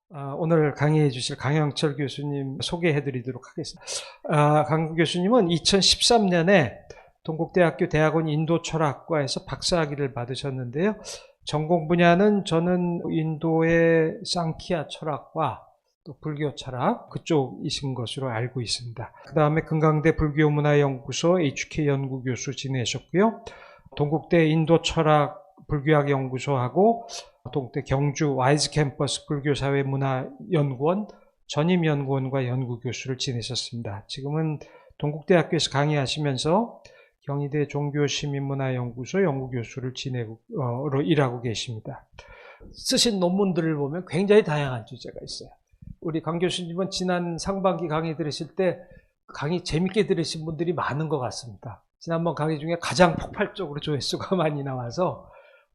오늘 강의해 주실 강영철 교수님 소개해 드리도록 하겠습니다. 강 교수님은 2013년에 동국대학교 대학원 인도철학과에서 박사학위를 받으셨는데요. 전공 분야는 저는 인도의 상키아 철학과 또 불교 철학 그쪽이신 것으로 알고 있습니다. 그 다음에 금강대 불교문화연구소 HK 연구교수 지내셨고요. 동국대 인도철학 불교학연구소하고 동국대 경주 와이즈 캠퍼스 불교사회문화연구원 전임연구원과 연구교수를 지내셨습니다. 지금은 동국대학교에서 강의하시면서 경희대 종교시민문화연구소 연구교수를 일하고 계십니다. 쓰신 논문들을 보면 굉장히 다양한 주제가 있어요. 우리 강 교수님은 지난 상반기 강의 들으실 때 강의 재밌게 들으신 분들이 많은 것 같습니다. 지난번 강의 중에 가장 폭발적으로 조회수가 많이 나와서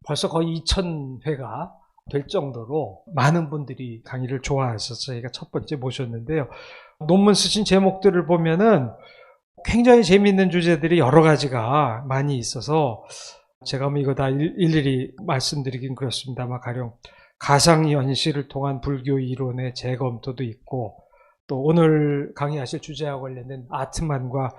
벌써 거의 2000회가 될 정도로 많은 분들이 강의를 좋아하셔서 저희가 첫 번째 모셨는데요. 논문 쓰신 제목들을 보면은 굉장히 재미있는 주제들이 여러 가지가 많이 있어서 제가 뭐 이거 다 일일이 말씀드리긴 그렇습니다만 가령 가상현실을 통한 불교 이론의 재검토도 있고 또 오늘 강의하실 주제와 관련된 아트만과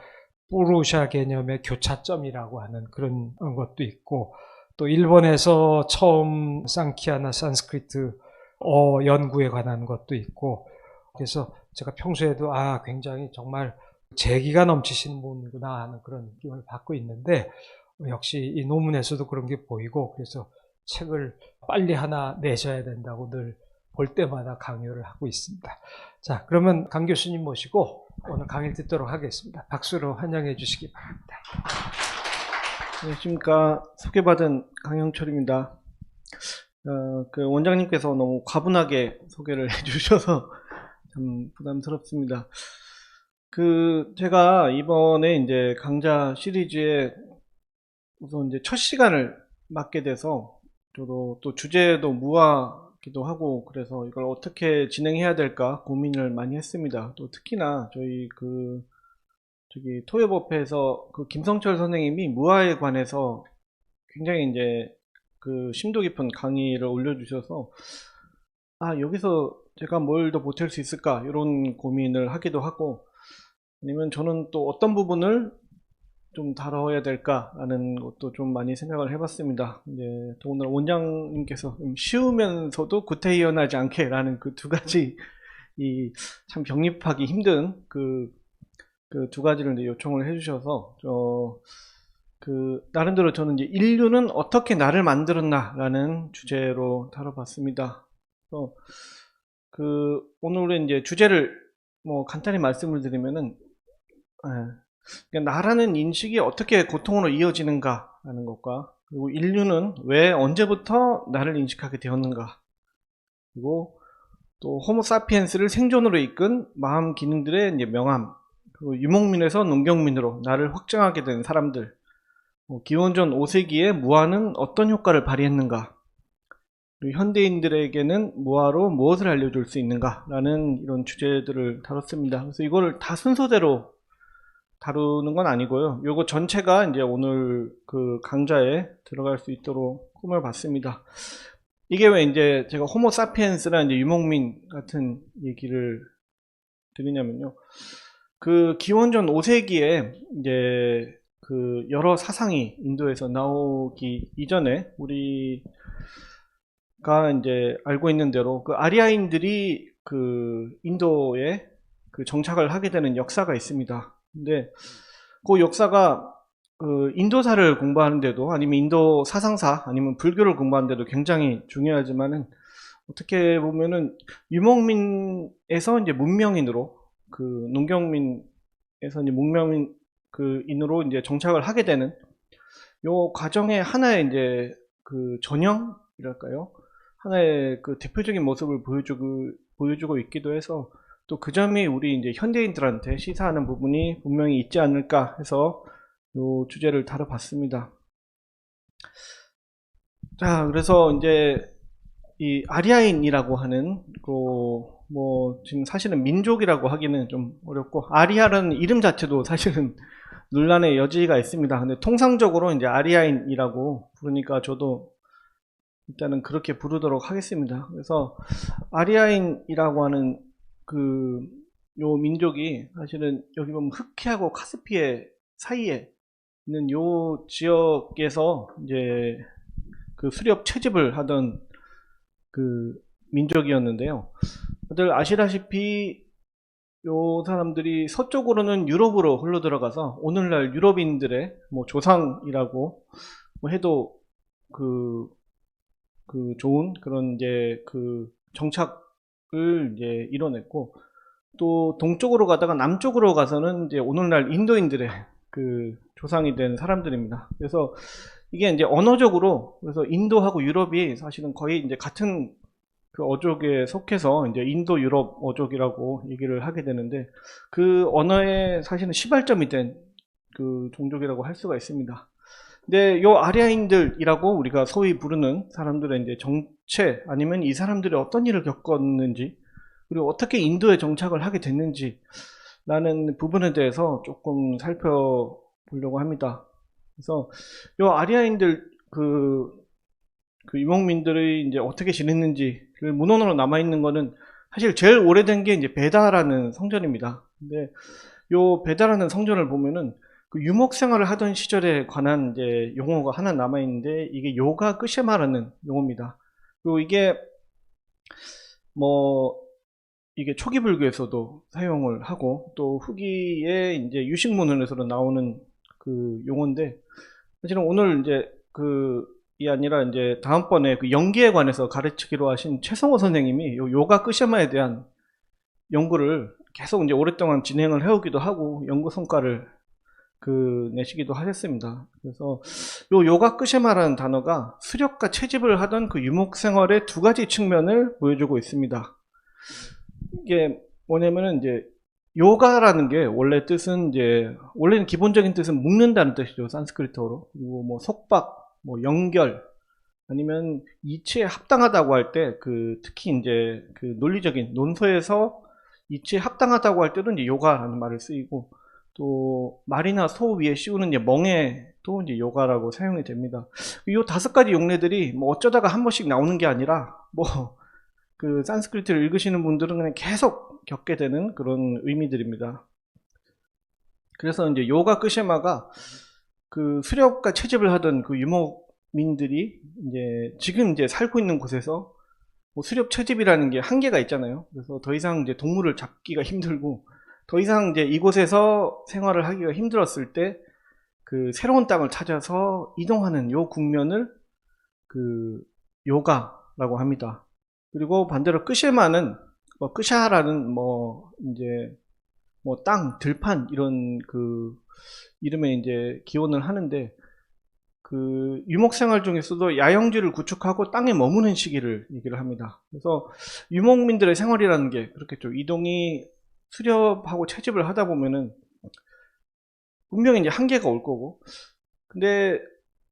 뿌루샤 개념의 교차점이라고 하는 그런 것도 있고 또 일본에서 처음 상키아나 산스크리트 연구에 관한 것도 있고 그래서 제가 평소에도 굉장히 정말 재기가 넘치시는 분이구나 하는 그런 느낌을 받고 있는데 역시 이 논문에서도 그런 게 보이고 그래서 책을 빨리 하나 내셔야 된다고 늘 볼 때마다 강요를 하고 있습니다. 자, 그러면 강 교수님 모시고 오늘 강의를 듣도록 하겠습니다. 박수로 환영해 주시기 바랍니다. 안녕하십니까. 소개받은 강영철입니다. 그 원장님께서 너무 과분하게 소개를 해주셔서 참 부담스럽습니다. 제가 이번에 이제 강좌 시리즈에 우선 이제 첫 시간을 맡게 돼서 저도 또 주제도 무화기도 하고 그래서 이걸 어떻게 진행해야 될까 고민을 많이 했습니다. 또 특히나 저희 토요법회에서 김성철 선생님이 무아에 관해서 굉장히 이제 심도 깊은 강의를 올려주셔서 여기서 제가 뭘 더 보탤 수 있을까 이런 고민을 하기도 하고 아니면 저는 또 어떤 부분을 좀 다뤄야 될까라는 것도 좀 많이 생각을 해봤습니다. 이제 또 오늘 원장님께서 좀 쉬우면서도 구태의연하지 않게라는 그 두 가지 참 병립하기 힘든 그 두 가지를 이제 요청을 해주셔서 나름대로 저는 이제 인류는 어떻게 나를 만들었나라는 주제로 다뤄봤습니다. 오늘은 이제 주제를 뭐 간단히 말씀을 드리면은 그러니까 나라는 인식이 어떻게 고통으로 이어지는가라는 것과 그리고 인류는 왜 언제부터 나를 인식하게 되었는가 그리고 또 호모사피엔스를 생존으로 이끈 마음 기능들의 이제 명암 유목민에서 농경민으로 나를 확장하게 된 사람들 기원전 5세기에 무아는 어떤 효과를 발휘했는가 그리고 현대인들에게는 무아로 무엇을 알려줄 수 있는가 라는 이런 주제들을 다뤘습니다. 그래서 이거를 다 순서대로 다루는 건 아니고요. 요거 전체가 이제 오늘 강좌에 들어갈 수 있도록 꿈을 봤습니다. 이게 왜 이제 제가 호모사피엔스나 이제 유목민 같은 얘기를 드리냐면요. 기원전 5세기에 이제 여러 사상이 인도에서 나오기 이전에 우리가 이제 알고 있는 대로 아리아인들이 인도에 정착을 하게 되는 역사가 있습니다. 근데 그 역사가 인도사를 공부하는데도 아니면 인도 사상사 아니면 불교를 공부하는데도 굉장히 중요하지만은 어떻게 보면은 유목민에서 이제 문명인으로 농경민에서 이제 문명인 인으로 이제 정착을 하게 되는 요 과정의 하나의 이제 전형이랄까요? 하나의 대표적인 모습을 보여주고 있기도 해서 또 그 점이 우리 이제 현대인들한테 시사하는 부분이 분명히 있지 않을까 해서 요 주제를 다뤄봤습니다. 자, 그래서 이제 이 아리아인이라고 하는 지금 사실은 민족이라고 하기는 좀 어렵고 아리아라는 이름 자체도 사실은 논란의 여지가 있습니다. 근데 통상적으로 이제 아리아인이라고 부르니까 저도 일단은 그렇게 부르도록 하겠습니다. 그래서 아리아인이라고 하는 요 민족이 사실은 여기 보면 흑해하고 카스피해 사이에 있는 요 지역에서 이제 그 수렵 채집을 하던 그 민족이었는데요. 다들 아시다시피 요 사람들이 서쪽으로는 유럽으로 흘러 들어가서 오늘날 유럽인들의 뭐 조상이라고 뭐 해도 그 좋은 그런 이제 그 정착을 이제 이뤄냈고, 또 동쪽으로 가다가 남쪽으로 가서는 이제 오늘날 인도인들의 그 조상이 된 사람들입니다. 그래서 이게 이제 언어적으로, 그래서 인도하고 유럽이 사실은 거의 이제 같은 그 어족에 속해서 이제 인도 유럽 어족이라고 얘기를 하게 되는데, 그 언어의 사실은 시발점이 된 그 종족이라고 할 수가 있습니다. 근데 요 아리아인들이라고 우리가 소위 부르는 사람들의 이제 정체, 아니면 이 사람들이 어떤 일을 겪었는지, 그리고 어떻게 인도에 정착을 하게 됐는지 라는 부분에 대해서 조금 살펴보려고 합니다. 그래서 요 아리아인들 그 유목민들이 이제 어떻게 지냈는지를 문헌으로 남아있는 거는 사실 제일 오래된 게 이제 베다라는 성전입니다. 근데 요 베다라는 성전을 보면은 그 유목 생활을 하던 시절에 관한 이제 용어가 하나 남아있는데, 이게 요가 끄셰마라는 용어입니다. 그리고 이게 이게 초기 불교에서도 사용을 하고, 또 후기에 이제 유식문헌에서도 나오는 그 용어인데, 사실은 오늘 이제 이 아니라 이제 다음번에 그 연기에 관해서 가르치기로 하신 최성호 선생님이 요 요가 끄셰마에 대한 연구를 계속 이제 오랫동안 진행을 해오기도 하고 연구 성과를 내시기도 하셨습니다. 그래서 요 요가 끄셰마라는 단어가 수렵과 채집을 하던 그 유목 생활의 두 가지 측면을 보여주고 있습니다. 이게 뭐냐면은 이제 요가라는 게 원래 뜻은 원래는 기본적인 뜻은 묶는다는 뜻이죠, 산스크리트어로. 그리고 뭐 속박, 뭐 연결, 아니면 이치에 합당하다고 할 때 특히 이제 논리적인 논소에서 이치에 합당하다고 할 때도 이제 요가라는 말을 쓰이고, 또 말이나 소 위에 씌우는 이제 멍에도 이제 요가라고 사용이 됩니다. 이 5가지 용례들이 뭐 어쩌다가 한 번씩 나오는 게 아니라 산스크리트를 읽으시는 분들은 그냥 계속 겪게 되는 그런 의미들입니다. 그래서 이제 요가 끄셰마가 수렵과 채집을 하던 유목민들이 지금 이제 살고 있는 곳에서 수렵 채집이라는 게 한계가 있잖아요. 그래서 더 이상 이제 동물을 잡기가 힘들고, 더 이상 이제 이곳에서 생활을 하기가 힘들었을 때 새로운 땅을 찾아서 이동하는 요 국면을 요가라고 합니다. 그리고 반대로 끄셰마는 끄샤라는 땅, 들판 이런 이름에 이제 기원을 하는데, 유목생활 중에서도 야영지를 구축하고 땅에 머무는 시기를 얘기를 합니다. 그래서 유목민들의 생활이라는 게 그렇겠죠. 이동이 수렵하고 채집을 하다 보면은 분명히 이제 한계가 올 거고, 근데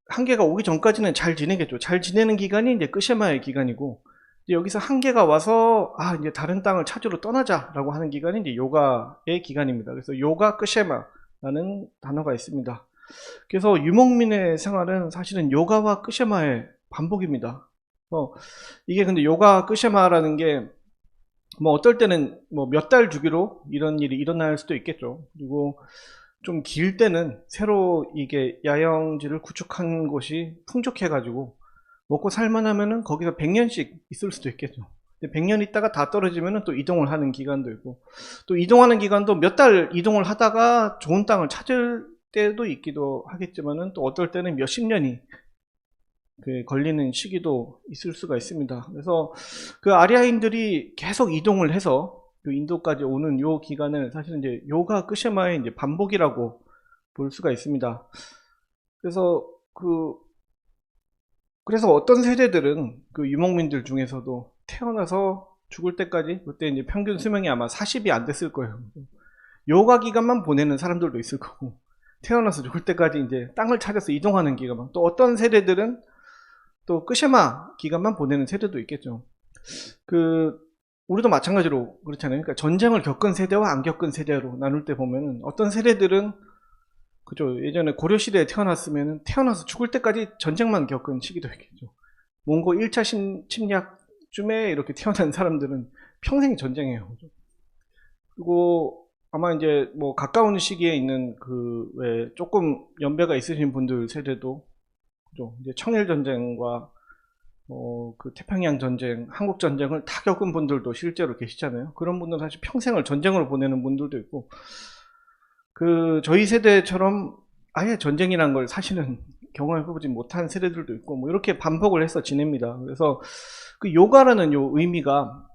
한계가 오기 전까지는 잘 지내겠죠. 잘 지내는 기간이 이제 끄셰마의 기간이고, 이제 여기서 한계가 와서 이제 다른 땅을 찾으러 떠나자라고 하는 기간이 이제 요가의 기간입니다. 그래서 요가 끄셰마라는 단어가 있습니다. 그래서 유목민의 생활은 사실은 요가와 끄셰마의 반복입니다. 이게 근데 요가 끄셰마라는 게 어떨 때는 몇 달 주기로 이런 일이 일어날 수도 있겠죠. 그리고 좀 길 때는 새로 이게 야영지를 구축한 곳이 풍족해가지고 먹고 살만하면은 거기서 100년씩 있을 수도 있겠죠. 100년 있다가 다 떨어지면은 또 이동을 하는 기간도 있고, 또 이동하는 기간도 몇 달 이동을 하다가 좋은 땅을 찾을 때도 있기도 하겠지만은, 또 어떨 때는 몇십 년이 걸리는 시기도 있을 수가 있습니다. 그래서 아리아인들이 계속 이동을 해서 인도까지 오는 요 기간을 사실은 이제 요가 끄셰마의 이제 반복이라고 볼 수가 있습니다. 그래서 어떤 세대들은 유목민들 중에서도 태어나서 죽을 때까지, 그때 이제 평균 수명이 아마 40이 안 됐을 거예요. 요가 기간만 보내는 사람들도 있을 거고, 태어나서 죽을 때까지 이제 땅을 찾아서 이동하는 기간만, 또 어떤 세대들은 또 끄셰마 기간만 보내는 세대도 있겠죠. 우리도 마찬가지로 그렇잖아요. 그러니까 전쟁을 겪은 세대와 안 겪은 세대로 나눌 때 보면은, 어떤 세대들은 그죠, 예전에 고려시대에 태어났으면 태어나서 죽을 때까지 전쟁만 겪은 시기도 있겠죠. 몽고 1차 침략쯤에 이렇게 태어난 사람들은 평생 전쟁이에요. 그리고 아마 이제 뭐 가까운 시기에 있는 그 왜 조금 연배가 있으신 분들 세대도 그죠? 이제 청일 전쟁과 그 태평양 전쟁, 한국 전쟁을 다 겪은 분들도 실제로 계시잖아요. 그런 분들은 사실 평생을 전쟁으로 보내는 분들도 있고, 그 저희 세대처럼 아예 전쟁이란 걸 사실은 경험해보지 못한 세대들도 있고, 뭐 이렇게 반복을 해서 지냅니다. 그래서 그 요가라는 요 의미가,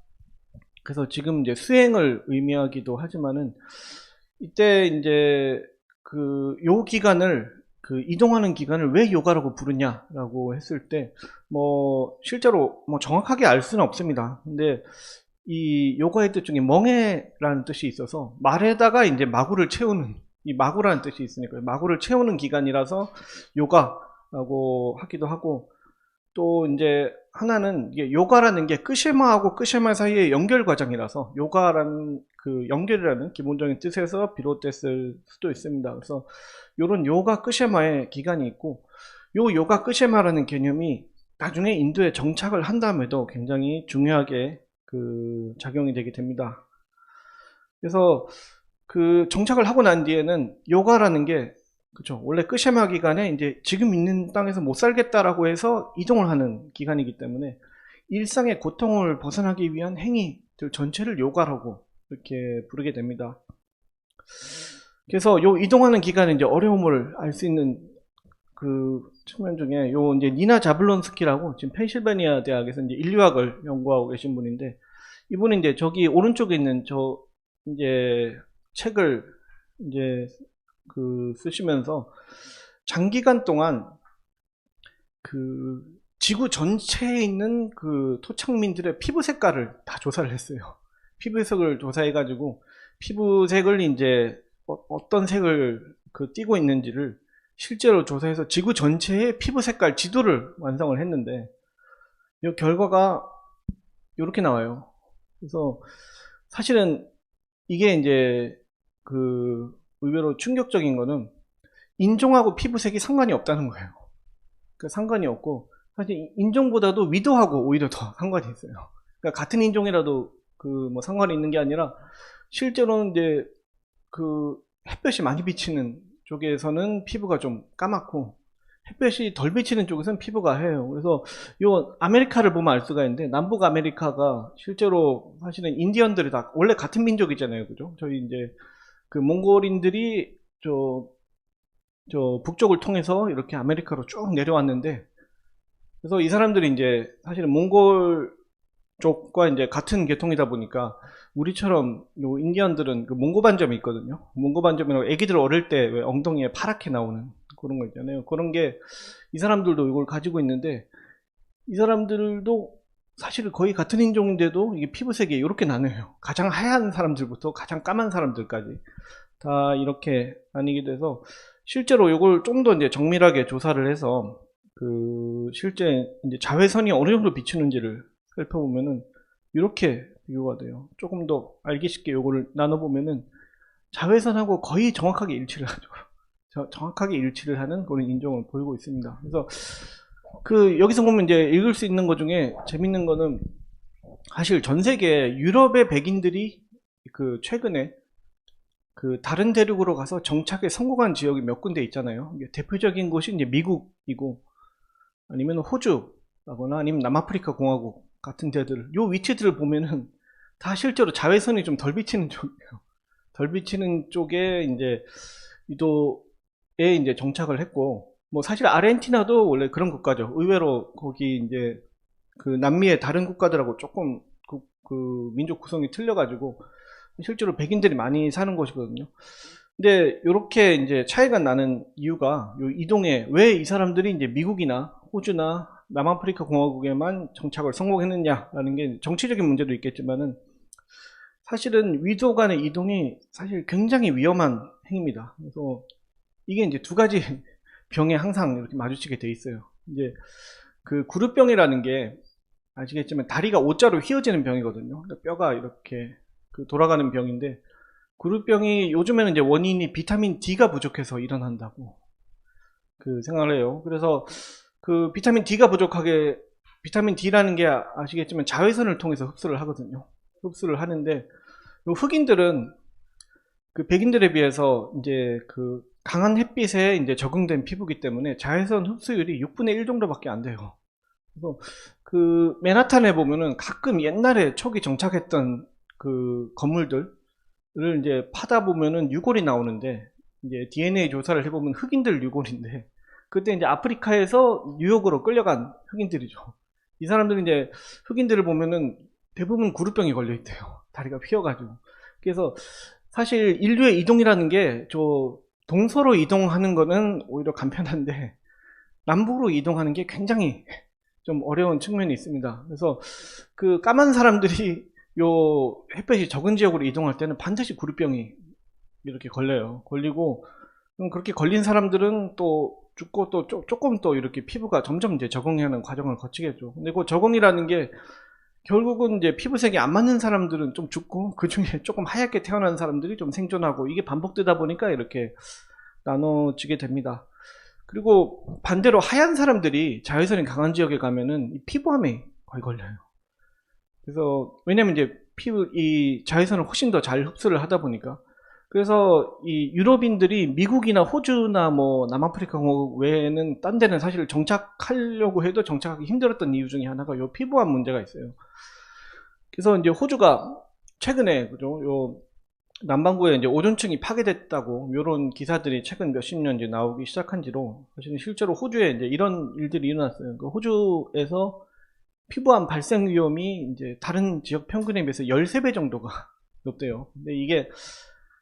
그래서 지금 이제 수행을 의미하기도 하지만은 이때 이제 그 요 기간을, 그 이동하는 기간을 왜 요가라고 부르냐라고 했을 때 뭐 실제로 뭐 정확하게 알 수는 없습니다. 근데 이 요가의 뜻 중에 멍해라는 뜻이 있어서 말에다가 이제 마구를 채우는, 이 마구라는 뜻이 있으니까 마구를 채우는 기간이라서 요가라고 하기도 하고, 또 이제 하나는 이게 요가라는 게 끄실마하고 끄실마 사이의 연결 과정이라서 요가라는 그 연결이라는 기본적인 뜻에서 비롯됐을 수도 있습니다. 그래서 요런 요가 끄실마의 기간이 있고, 요 요가 끄실마라는 개념이 나중에 인도에 정착을 한 다음에도 굉장히 중요하게 그 작용이 되게 됩니다. 그래서 그 정착을 하고 난 뒤에는 요가라는 게, 그쵸, 원래 끄실마 기간에 이제 지금 있는 땅에서 못 살겠다라고 해서 이동을 하는 기간이기 때문에 일상의 고통을 벗어나기 위한 행위들 전체를 요가라고 이렇게 부르게 됩니다. 그래서 요 이동하는 기간에 이제 어려움을 알 수 있는 그 측면 중에 요 이제 니나 자블론스키라고 지금 펜실베니아 대학에서 이제 인류학을 연구하고 계신 분인데, 이분은 이제 저기 오른쪽에 있는 저 이제 책을 이제 그 쓰시면서 장기간 동안 그 지구 전체에 있는 그 토착민들의 피부 색깔을 다 조사를 했어요. 피부색을 조사해가지고 피부색을 이제 어떤 색을 그 띠고 있는지를 실제로 조사해서 지구 전체의 피부 색깔 지도를 완성을 했는데, 이 결과가 이렇게 나와요. 그래서 사실은 이게 이제 그 의외로 충격적인 거는 인종하고 피부색이 상관이 없다는 거예요. 그 상관이 없고, 사실 인종보다도 위도하고 오히려 더 상관이 있어요. 그러니까 같은 인종이라도 그 뭐 상관이 있는 게 아니라, 실제로는 이제 그 햇볕이 많이 비치는 쪽에서는 피부가 좀 까맣고, 햇볕이 덜 비치는 쪽에서는 피부가 하얘요. 그래서 요 아메리카를 보면 알 수가 있는데, 남북 아메리카가 실제로 사실은 인디언들이 다 원래 같은 민족이잖아요, 그죠? 저희 이제 그 몽골인들이 저 북쪽을 통해서 이렇게 아메리카로 쭉 내려왔는데, 그래서 이 사람들이 이제 사실은 몽골 쪽과 이제 같은 계통이다 보니까, 우리처럼 요 인디언들은 그 몽고 반점이 있거든요. 몽고 반점이라고 애기들 어릴 때 왜 엉덩이에 파랗게 나오는 그런 거 있잖아요. 그런 게 이 사람들도 이걸 가지고 있는데, 이 사람들도 사실 거의 같은 인종인데도 이게 피부색이 이렇게 나뉘어요. 가장 하얀 사람들부터 가장 까만 사람들까지 다 이렇게 나뉘게 돼서, 실제로 이걸 좀 더 이제 정밀하게 조사를 해서 그 실제 이제 자외선이 어느 정도 비추는지를 살펴보면은 이렇게 비교가 돼요. 조금 더 알기 쉽게 이거를 나눠보면은 자외선하고 거의 정확하게 일치를 하죠. 정확하게 일치를 하는 그런 인종을 보이고 있습니다. 그래서 그 여기서 보면 이제 읽을 수 있는 것 중에 재밌는 거는, 사실 전 세계 유럽의 백인들이 그 최근에 그 다른 대륙으로 가서 정착에 성공한 지역이 몇 군데 있잖아요. 대표적인 곳이 이제 미국이고, 아니면 호주라거나 아니면 남아프리카 공화국 같은 데들, 요 위치들을 보면은 다 실제로 자외선이 좀 덜 비치는 쪽이에요. 덜 비치는 쪽에 이제 유도에 이제 정착을 했고, 뭐 사실 아르헨티나도 원래 그런 국가죠. 의외로 거기 이제 그 남미의 다른 국가들하고 조금 그 민족 구성이 틀려가지고 실제로 백인들이 많이 사는 곳이거든요. 근데 이렇게 이제 차이가 나는 이유가, 요 이동에 왜 이 사람들이 이제 미국이나 호주나 남아프리카 공화국에만 정착을 성공했느냐라는 게 정치적인 문제도 있겠지만은, 사실은 위도 간의 이동이 사실 굉장히 위험한 행위입니다. 그래서 이게 이제 두 가지 병에 항상 이렇게 마주치게 돼 있어요. 이제 그 구루병이라는 게 아시겠지만 다리가 O자로 휘어지는 병이거든요. 그러니까 뼈가 이렇게 그 돌아가는 병인데, 구루병이 요즘에는 이제 원인이 비타민 D가 부족해서 일어난다고 그 생각을 해요. 그래서 그 비타민 D가 비타민 D라는 게 아시겠지만 자외선을 통해서 흡수를 하거든요. 흡수를 하는데 요 흑인들은 그 백인들에 비해서 이제 그 강한 햇빛에 이제 적응된 피부이기 때문에 자외선 흡수율이 6분의 1 정도밖에 안 돼요. 그래서 그 맨하탄에 보면은 가끔 옛날에 초기 정착했던 그 건물들을 이제 파다 보면은 유골이 나오는데, 이제 DNA 조사를 해보면 흑인들 유골인데, 그때 이제 아프리카에서 뉴욕으로 끌려간 흑인들이죠. 이 사람들은 이제 흑인들을 보면은 대부분 구루병이 걸려 있대요. 다리가 휘어가지고. 그래서 사실 인류의 이동이라는 게 저 동서로 이동하는 거는 오히려 간편한데 남북으로 이동하는 게 굉장히 좀 어려운 측면이 있습니다. 그래서 그 까만 사람들이 요 햇볕이 적은 지역으로 이동할 때는 반드시 구루병이 이렇게 걸려요. 걸리고 그렇게 걸린 사람들은 또 죽고 또 조금 또 이렇게 피부가 점점 이제 적응하는 과정을 거치겠죠. 근데 그 적응이라는 게 결국은 이제 피부색이 안 맞는 사람들은 좀 죽고, 그 중에 조금 하얗게 태어난 사람들이 좀 생존하고, 이게 반복되다 보니까 이렇게 나눠지게 됩니다. 그리고 반대로 하얀 사람들이 자외선이 강한 지역에 가면은 이 피부암에 거의 걸려요. 그래서 왜냐면 이제 이 자외선을 훨씬 더 잘 흡수를 하다 보니까. 그래서 이 유럽인들이 미국이나 호주나 뭐 남아프리카 외에는 딴 데는 사실 정착하려고 해도 정착하기 힘들었던 이유 중에 하나가 요 피부암 문제가 있어요. 그래서 이제 호주가 최근에 그죠, 요 남반구에 이제 오존층이 파괴됐다고 요런 기사들이 최근 몇십 년 이제 나오기 시작한 지로, 사실은 실제로 호주에 이제 이런 일들이 일어났어요. 그 호주에서 피부암 발생 위험이 이제 다른 지역 평균에 비해서 13배 정도가 높대요. 근데 이게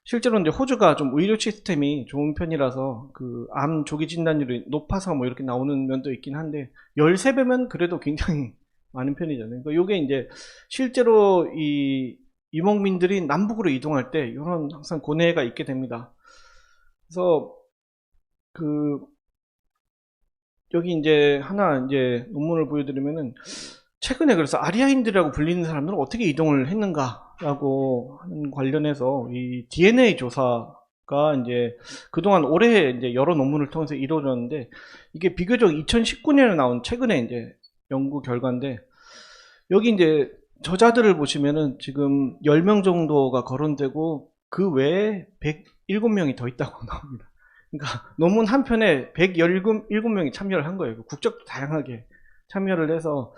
실제로 이제 호주가 좀 의료 시스템이 좋은 편이라서 그 암 조기 진단율이 높아서 뭐 이렇게 나오는 면도 있긴 한데 13배면 그래도 굉장히 많은 편이잖아요. 그러니까 요게 이제 실제로 이 유목민들이 남북으로 이동할 때 이런 항상 고뇌가 있게 됩니다. 그래서 그 여기 이제 하나 이제 논문을 보여드리면은, 최근에 그래서 아리아인들이라고 불리는 사람들은 어떻게 이동을 했는가라고 하는 관련해서 이 DNA 조사가 이제 그동안 올해 이제 여러 논문을 통해서 이루어졌는데, 이게 비교적 2019년에 나온 최근에 이제 연구 결과인데, 여기 이제 저자들을 보시면은 지금 10명 정도가 거론되고 그 외에 107명이 더 있다고 나옵니다. 그러니까 논문 한 편에 117명이 참여를 한 거예요. 국적도 다양하게 참여를 해서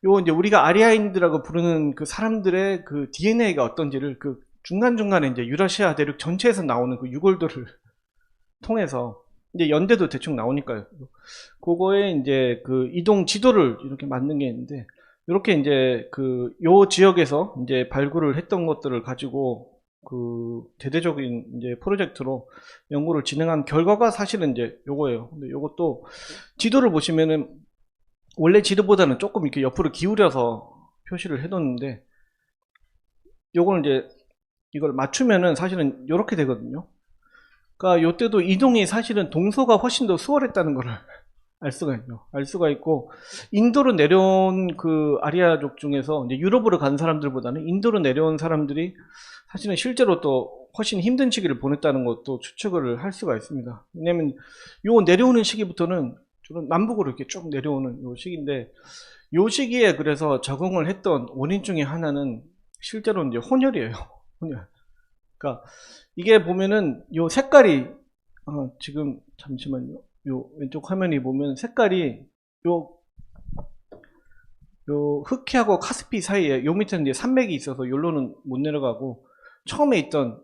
요 이제 우리가 아리아인들이라고 부르는 그 사람들의 그 DNA가 어떤지를 그 중간중간에 이제 유라시아 대륙 전체에서 나오는 그 유골들을 통해서 이제 연대도 대충 나오니까요. 그거에 이제 그 이동 지도를 이렇게 만든 게 있는데, 이렇게 이제 그 요 지역에서 이제 발굴을 했던 것들을 가지고 그 대대적인 이제 프로젝트로 연구를 진행한 결과가 사실은 이제 요거예요. 근데 요것도 지도를 보시면은 원래 지도보다는 조금 이렇게 옆으로 기울여서 표시를 해뒀는데, 요걸 이제 이걸 맞추면은 사실은 요렇게 되거든요. 그러니까 요때도 이동이 사실은 동서가 훨씬 더 수월했다는 거를 알 수가 있죠. 알 수가 있고, 인도로 내려온 그 아리아족 중에서 이제 유럽으로 간 사람들보다는 인도로 내려온 사람들이 사실은 실제로 또 훨씬 힘든 시기를 보냈다는 것도 추측을 할 수가 있습니다. 왜냐면 요 내려오는 시기부터는 주로 남북으로 이렇게 쭉 내려오는 요 시기인데, 요 시기에 그래서 적응을 했던 원인 중에 하나는 실제로 이제 혼혈이에요. 혼혈. 그러니까 이게 보면은 요 색깔이 지금 잠시만요. 요 왼쪽 화면이 보면 색깔이 요 흑해하고 카스피 사이에 요 밑에는 이제 산맥이 있어서 요로는 못 내려가고, 처음에 있던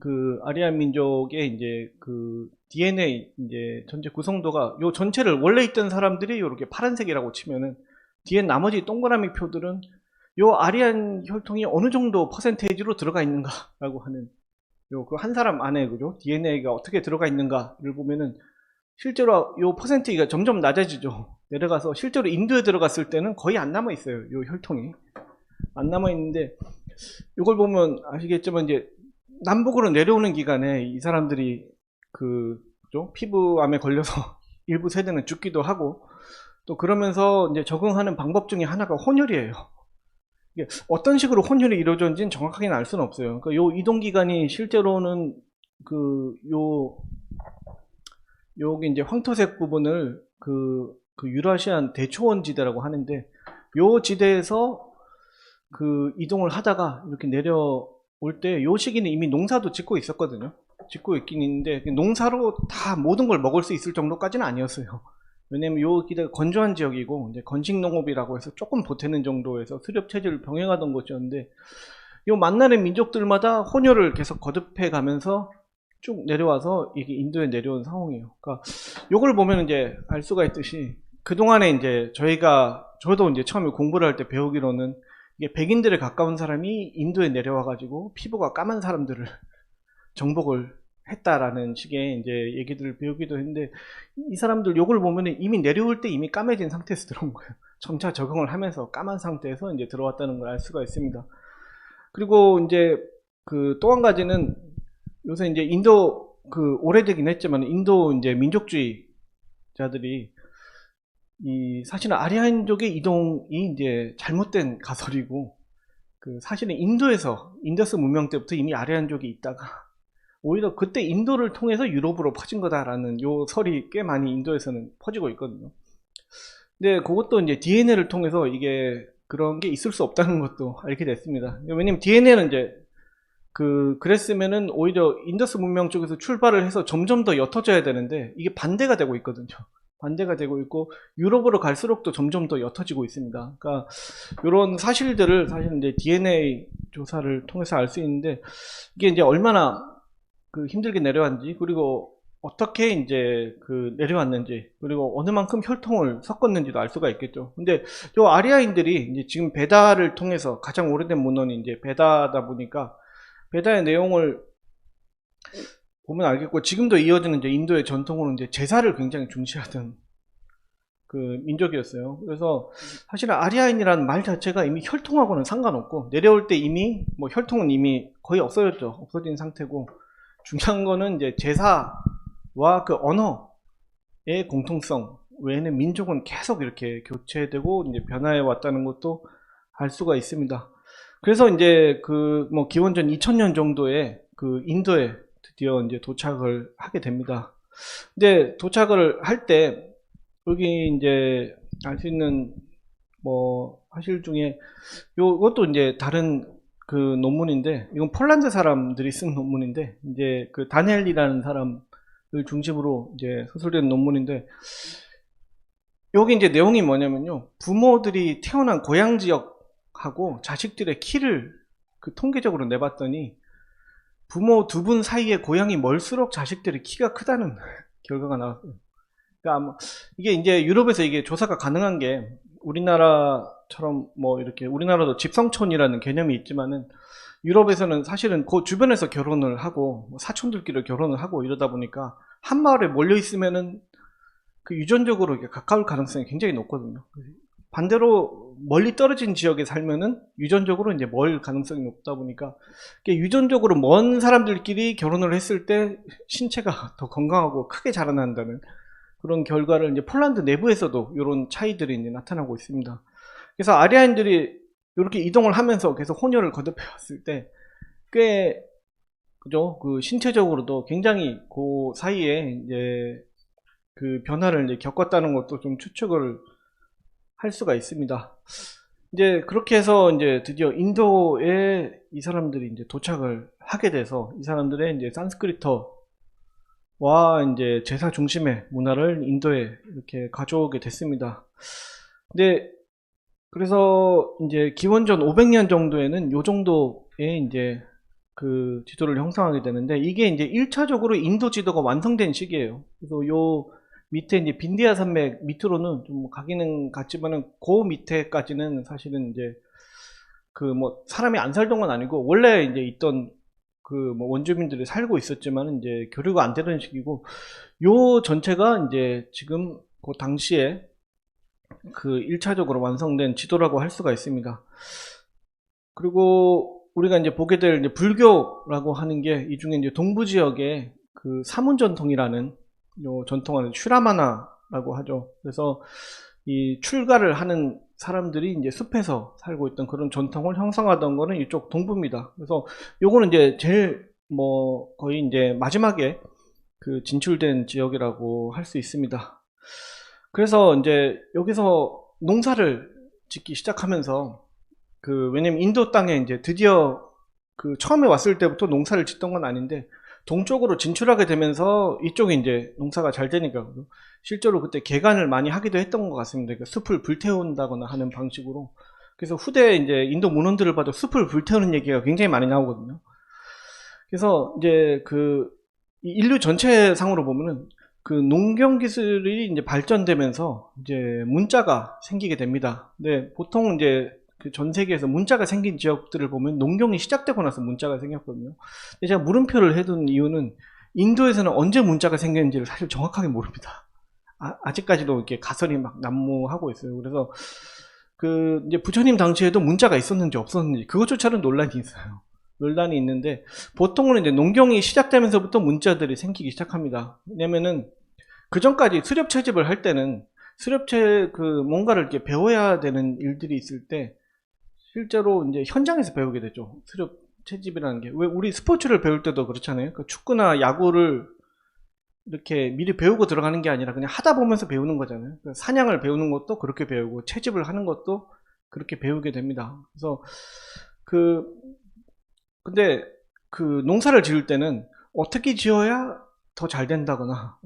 그 아리안 민족의 이제 그 DNA 이제 전체 구성도가 요 전체를 원래 있던 사람들이 요렇게 파란색이라고 치면은, 뒤에 나머지 동그라미 표들은 요 아리안 혈통이 어느 정도 퍼센테이지로 들어가 있는가라고 하는 요 그 한 사람 안에 그죠 DNA가 어떻게 들어가 있는가를 보면은 실제로 요 퍼센테이지가 점점 낮아지죠. 내려가서 실제로 인도에 들어갔을 때는 거의 안 남아 있어요. 요 혈통이 안 남아 있는데, 이걸 보면 아시겠지만 이제 남북으로 내려오는 기간에 이 사람들이 그죠 피부암에 걸려서 일부 세대는 죽기도 하고, 또 그러면서 이제 적응하는 방법 중에 하나가 혼혈이에요. 이게 어떤 식으로 혼혈이 이루어졌는지는 정확하게는 알 수는 없어요. 그러니까 요 이동 기간이 실제로는 여기 이제 황토색 부분을 그 그 유라시안 대초원 지대라고 하는데 요 지대에서 그 이동을 하다가 이렇게 내려올 때 요 시기는 이미 농사도 짓고 있었거든요. 짓고 있긴 있는데 농사로 다 모든 걸 먹을 수 있을 정도까지는 아니었어요. 왜냐면 요 기대가 건조한 지역이고 이제 건식농업이라고 해서 조금 보태는 정도에서 수렵 체제를 병행하던 곳이었는데 요 만나는 민족들마다 혼혈을 계속 거듭해 가면서 쭉 내려와서 이게 인도에 내려온 상황이에요. 그러니까 요걸 보면 이제 알 수가 있듯이 그동안에 이제 저도 이제 처음에 공부를 할 때 배우기로는 이게 백인들에 가까운 사람이 인도에 내려와 가지고 피부가 까만 사람들을 정복을 했다라는 식의 이제 얘기들을 배우기도 했는데 이 사람들 요걸 보면 이미 내려올 때 이미 까매진 상태에서 들어온 거예요. 점차 적응을 하면서 까만 상태에서 이제 들어왔다는 걸 알 수가 있습니다. 그리고 이제 그 또 한 가지는 요새 이제 인도 그 오래되긴 했지만 인도 이제 민족주의자들이 이 사실은 아리아인족의 이동이 이제 잘못된 가설이고 그 사실은 인도에서 인더스 문명 때부터 이미 아리아인족이 있다가 오히려 그때 인도를 통해서 유럽으로 퍼진 거다라는 요 설이 꽤 많이 인도에서는 퍼지고 있거든요. 근데 그것도 이제 DNA를 통해서 이게 그런 게 있을 수 없다는 것도 알게 됐습니다. 왜냐면 DNA는 이제 그랬으면은 오히려 인더스 문명 쪽에서 출발을 해서 점점 더 옅어져야 되는데 이게 반대가 되고 있거든요. 반대가 되고 있고 유럽으로 갈수록 또 점점 더 옅어지고 있습니다. 그러니까 이런 사실들을 사실 이제 DNA 조사를 통해서 알 수 있는데 이게 이제 얼마나 그 힘들게 내려왔는지 그리고 어떻게 이제 그 내려왔는지 그리고 어느 만큼 혈통을 섞었는지도 알 수가 있겠죠. 근데 요 아리아인들이 이제 지금 베다를 통해서 가장 오래된 문헌이 이제 베다다 보니까 베다의 내용을 보면 알겠고 지금도 이어지는 이제 인도의 전통으로 이제 제사를 굉장히 중시하던 그 민족이었어요. 그래서 사실은 아리아인이라는 말 자체가 이미 혈통하고는 상관없고 내려올 때 이미 뭐 혈통은 이미 거의 없어졌죠. 없어진 상태고 중요한 거는 이제 제사와 그 언어의 공통성 외에는 민족은 계속 이렇게 교체되고 이제 변화해 왔다는 것도 알 수가 있습니다. 그래서 이제 그 뭐 기원전 2000년 정도에 그 인도에 드디어 이제 도착을 하게 됩니다. 근데 도착을 할 때 여기 이제 알 수 있는 뭐 사실 중에 요것도 이제 다른 그 논문인데 이건 폴란드 사람들이 쓴 논문인데 이제 그 다니엘이라는 사람을 중심으로 이제 소설된 논문인데 여기 이제 내용이 뭐냐면요. 부모들이 태어난 고향 지역하고 자식들의 키를 그 통계적으로 내봤더니 부모 두 분 사이의 고향이 멀수록 자식들의 키가 크다는 결과가 나왔어요. 그러니까 이게 이제 유럽에서 이게 조사가 가능한 게 우리나라처럼 뭐 이렇게 우리나라도 집성촌이라는 개념이 있지만은 유럽에서는 사실은 그 주변에서 결혼을 하고 사촌들끼리 결혼을 하고 이러다 보니까 한 마을에 몰려 있으면은 그 유전적으로 이렇게 가까울 가능성이 굉장히 높거든요. 반대로 멀리 떨어진 지역에 살면은 유전적으로 이제 멀 가능성이 높다 보니까 유전적으로 먼 사람들끼리 결혼을 했을 때 신체가 더 건강하고 크게 자라난다는 그런 결과를 이제 폴란드 내부에서도 이런 차이들이 이제 나타나고 있습니다. 그래서 아리아인들이 이렇게 이동을 하면서 계속 혼혈을 거듭해 왔을 때 꽤 그죠? 그 신체적으로도 굉장히 그 사이에 이제 그 변화를 이제 겪었다는 것도 좀 추측을 할 수가 있습니다. 이제 그렇게 해서 이제 드디어 인도에 이 사람들이 이제 도착을 하게 돼서 이 사람들의 이제 산스크리트와 이제 제사 중심의 문화를 인도에 이렇게 가져오게 됐습니다. 근데 그래서 이제 기원전 500년 정도에는 요 정도의 이제 그 지도를 형성하게 되는데 이게 이제 1차적으로 인도 지도가 완성된 시기예요. 그래서 요 밑에 이제 빈디아 산맥 밑으로는 좀 가기는 갔지만은 그 밑에까지는 사실은 이제 그 뭐 사람이 안 살던 건 아니고 원래 이제 있던 그 뭐 원주민들이 살고 있었지만 이제 교류가 안 되던 시기고 요 전체가 이제 지금 그 당시에 그 1차적으로 완성된 지도라고 할 수가 있습니다. 그리고 우리가 이제 보게 될 이제 불교라고 하는 게 이 중에 이제 동부 지역에 그 사문 전통이라는 요 전통을 슈라마나라고 하죠. 그래서 이 출가를 하는 사람들이 이제 숲에서 살고 있던 그런 전통을 형성하던 거는 이쪽 동부입니다. 그래서 요거는 이제 제일 뭐 거의 이제 마지막에 그 진출된 지역이라고 할 수 있습니다. 그래서 이제 여기서 농사를 짓기 시작하면서 왜냐면 인도 땅에 이제 드디어 처음에 왔을 때부터 농사를 짓던 건 아닌데 동쪽으로 진출하게 되면서 이쪽이 이제 농사가 잘 되니까 실제로 그때 개간을 많이 하기도 했던 것 같습니다. 그러니까 숲을 불태운다거나 하는 방식으로. 그래서 후대 이제 인도 문헌들을 봐도 숲을 불태우는 얘기가 굉장히 많이 나오거든요. 그래서 이제 이 인류 전체 상으로 보면은 농경 기술이 이제 발전되면서 이제 문자가 생기게 됩니다. 근데 보통 이제 전 세계에서 문자가 생긴 지역들을 보면 농경이 시작되고 나서 문자가 생겼거든요. 근데 제가 물음표를 해둔 이유는 인도에서는 언제 문자가 생겼는지를 사실 정확하게 모릅니다. 아직까지도 이렇게 가설이 막 난무하고 있어요. 그래서 이제 부처님 당시에도 문자가 있었는지 없었는지 그것조차는 논란이 있어요. 논란이 있는데 보통은 이제 농경이 시작되면서부터 문자들이 생기기 시작합니다. 왜냐면은 그 전까지 수렵 채집을 할 때는 뭔가를 이렇게 배워야 되는 일들이 있을 때 실제로 이제 현장에서 배우게 되죠. 수렵 채집이라는 게. 왜 우리 스포츠를 배울 때도 그렇잖아요. 축구나 야구를 이렇게 미리 배우고 들어가는 게 아니라 그냥 하다 보면서 배우는 거잖아요. 사냥을 배우는 것도 그렇게 배우고 채집을 하는 것도 그렇게 배우게 됩니다. 그래서 근데 농사를 지을 때는 어떻게 지어야 더 잘 된다거나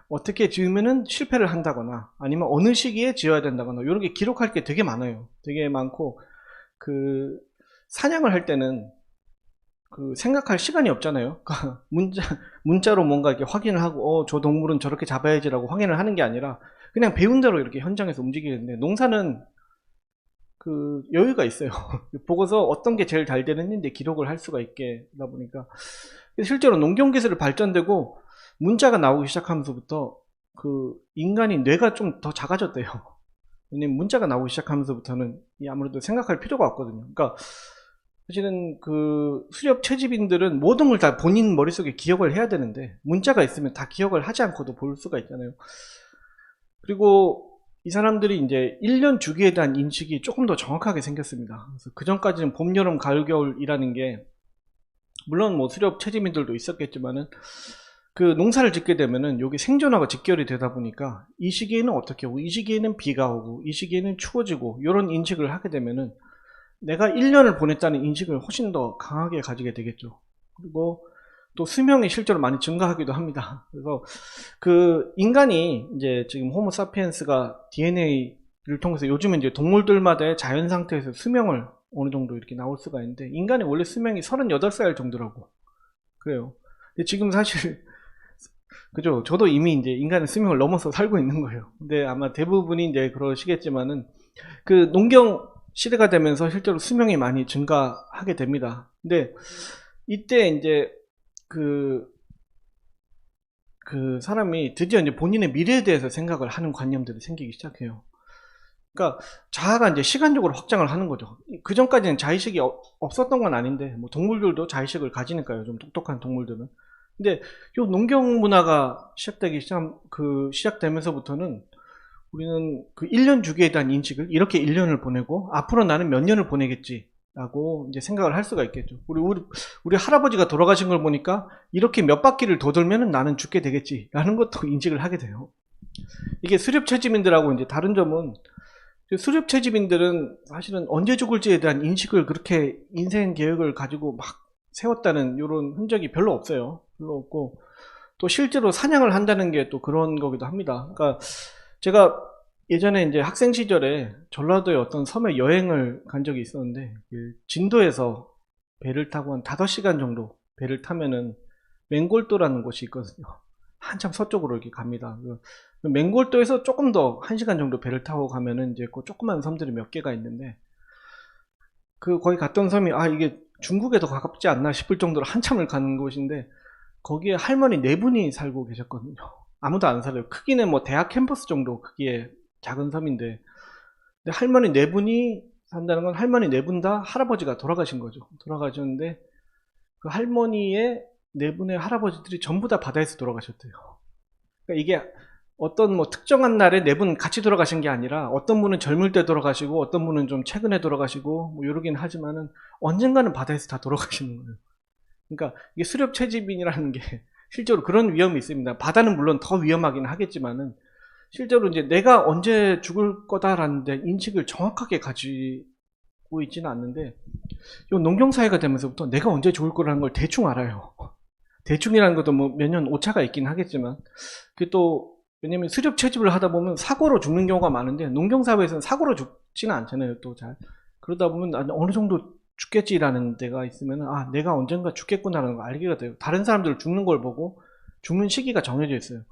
어떻게 지으면은 실패를 한다거나 아니면 어느 시기에 지어야 된다거나 이런 게 기록할 게 되게 많아요. 되게 많고 사냥을 할 때는 생각할 시간이 없잖아요. 문자로 뭔가 이렇게 확인을 하고 저 동물은 저렇게 잡아야지라고 확인을 하는 게 아니라 그냥 배운 대로 이렇게 현장에서 움직이는데 농사는 여유가 있어요. 보고서 어떤 게 제일 잘 되는지 기록을 할 수가 있게 하다 보니까 실제로 농경 기술이 발전되고 문자가 나오기 시작하면서부터 인간이 뇌가 좀 더 작아졌대요. 왜냐면 문자가 나오기 시작하면서부터는 아무래도 생각할 필요가 없거든요. 그러니까 사실은 수렵 채집인들은 모든 걸 다 본인 머릿속에 기억을 해야 되는데 문자가 있으면 다 기억을 하지 않고도 볼 수가 있잖아요. 그리고 이 사람들이 이제 1년 주기에 대한 인식이 조금 더 정확하게 생겼습니다. 그래서 그 전까지는 봄, 여름, 가을, 겨울이라는 게 물론 뭐 수렵 채집인들도 있었겠지만은 농사를 짓게 되면은 여기 생존하고 직결이 되다 보니까 이 시기에는 어떻게 오고 이 시기에는 비가 오고 이 시기에는 추워지고 이런 인식을 하게 되면은 내가 1년을 보냈다는 인식을 훨씬 더 강하게 가지게 되겠죠. 그리고 또 수명이 실제로 많이 증가하기도 합니다. 그래서 인간이 이제 지금 호모 사피엔스가 DNA를 통해서 요즘은 이제 동물들마다의 자연 상태에서 수명을 어느 정도 이렇게 나올 수가 있는데 인간의 원래 수명이 38살 정도라고 그래요. 근데 지금 사실 그죠? 저도 이미 이제 인간의 수명을 넘어서 살고 있는 거예요. 근데 아마 대부분이 이제 그러시겠지만은 농경 시대가 되면서 실제로 수명이 많이 증가하게 됩니다. 근데 이때 이제 사람이 드디어 이제 본인의 미래에 대해서 생각을 하는 관념들이 생기기 시작해요. 그러니까 자아가 이제 시간적으로 확장을 하는 거죠. 그 전까지는 자의식이 없었던 건 아닌데, 뭐 동물들도 자의식을 가지니까요. 좀 똑똑한 동물들은. 근데 요 농경 문화가 시작되면서부터는 우리는 1년 주기에 대한 인식을 이렇게 1년을 보내고 앞으로 나는 몇 년을 보내겠지라고 이제 생각을 할 수가 있겠죠. 우리 할아버지가 돌아가신 걸 보니까 이렇게 몇 바퀴를 더 돌면은 나는 죽게 되겠지라는 것도 인식을 하게 돼요. 이게 수렵채집인들하고 이제 다른 점은 수렵채집인들은 사실은 언제 죽을지에 대한 인식을 그렇게 인생 계획을 가지고 막 세웠다는 이런 흔적이 별로 없어요. 별로 없고 또 실제로 사냥을 한다는 게 또 그런 거기도 합니다. 그러니까 제가 예전에 이제 학생 시절에 전라도의 어떤 섬에 여행을 간 적이 있었는데 진도에서 배를 타고 한 5시간 정도 배를 타면은 맹골도라는 곳이 있거든요. 한참 서쪽으로 이렇게 갑니다. 맹골도에서 조금 더 1시간 정도 배를 타고 가면은 이제 그 조그만 섬들이 몇 개가 있는데 거기 갔던 섬이 이게 중국에 더 가깝지 않나 싶을 정도로 한참을 가는 곳인데 거기에 할머니 4분이 살고 계셨거든요. 아무도 안 살아요. 크기는 뭐 대학 캠퍼스 정도 크기의 작은 섬인데 근데 할머니 4분이 산다는 건 할머니 4분 다 할아버지가 돌아가신 거죠. 돌아가셨는데 그 할머니의 4분의 할아버지들이 전부 다 바다에서 돌아가셨대요. 그러니까 이게 어떤 뭐 특정한 날에 4분 같이 돌아가신 게 아니라 어떤 분은 젊을 때 돌아가시고 어떤 분은 좀 최근에 돌아가시고 뭐 이러긴 하지만은 언젠가는 바다에서 다 돌아가시는 거예요. 그러니까 이게 수렵채집인이라는 게 실제로 그런 위험이 있습니다. 바다는 물론 더 위험하긴 하겠지만은 실제로 이제 내가 언제 죽을 거다라는 데 인식을 정확하게 가지고 있지는 않는데, 요 농경사회가 되면서부터 내가 언제 죽을 거라는 걸 대충 알아요. 대충이라는 것도 뭐 몇 년 오차가 있긴 하겠지만, 그게 또, 왜냐면 수렵 채집을 하다 보면 사고로 죽는 경우가 많은데, 농경사회에서는 사고로 죽지는 않잖아요, 또 잘. 그러다 보면 어느 정도 죽겠지라는 데가 있으면, 아, 내가 언젠가 죽겠구나라는 걸 알게 돼요. 다른 사람들 죽는 걸 보고 죽는 시기가 정해져 있어요.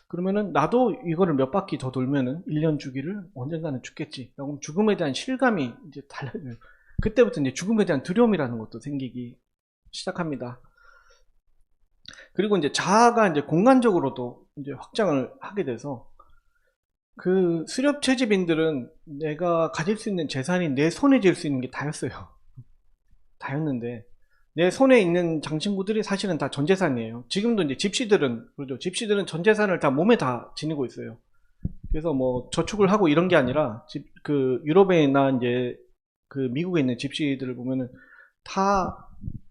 그러면은 나도 이거를 몇 바퀴 더 돌면은 1년 주기를 언젠가는 죽겠지. 그럼 죽음에 대한 실감이 이제 달라져요. 그때부터 이제 죽음에 대한 두려움이라는 것도 생기기 시작합니다. 그리고 이제 자아가 이제 공간적으로도 이제 확장을 하게 돼서, 그 수렵 채집인들은 내가 가질 수 있는 재산이 내 손에 쥘 수 있는 게 다였어요. 다였는데, 내 손에 있는 장신구들이 사실은 다 전재산이에요. 지금도 이제 집시들은, 그렇죠. 집시들은 전재산을 다 몸에 다 지니고 있어요. 그래서 뭐 저축을 하고 이런 게 아니라, 그 유럽이나 이제 그 미국에 있는 집시들을 보면은 다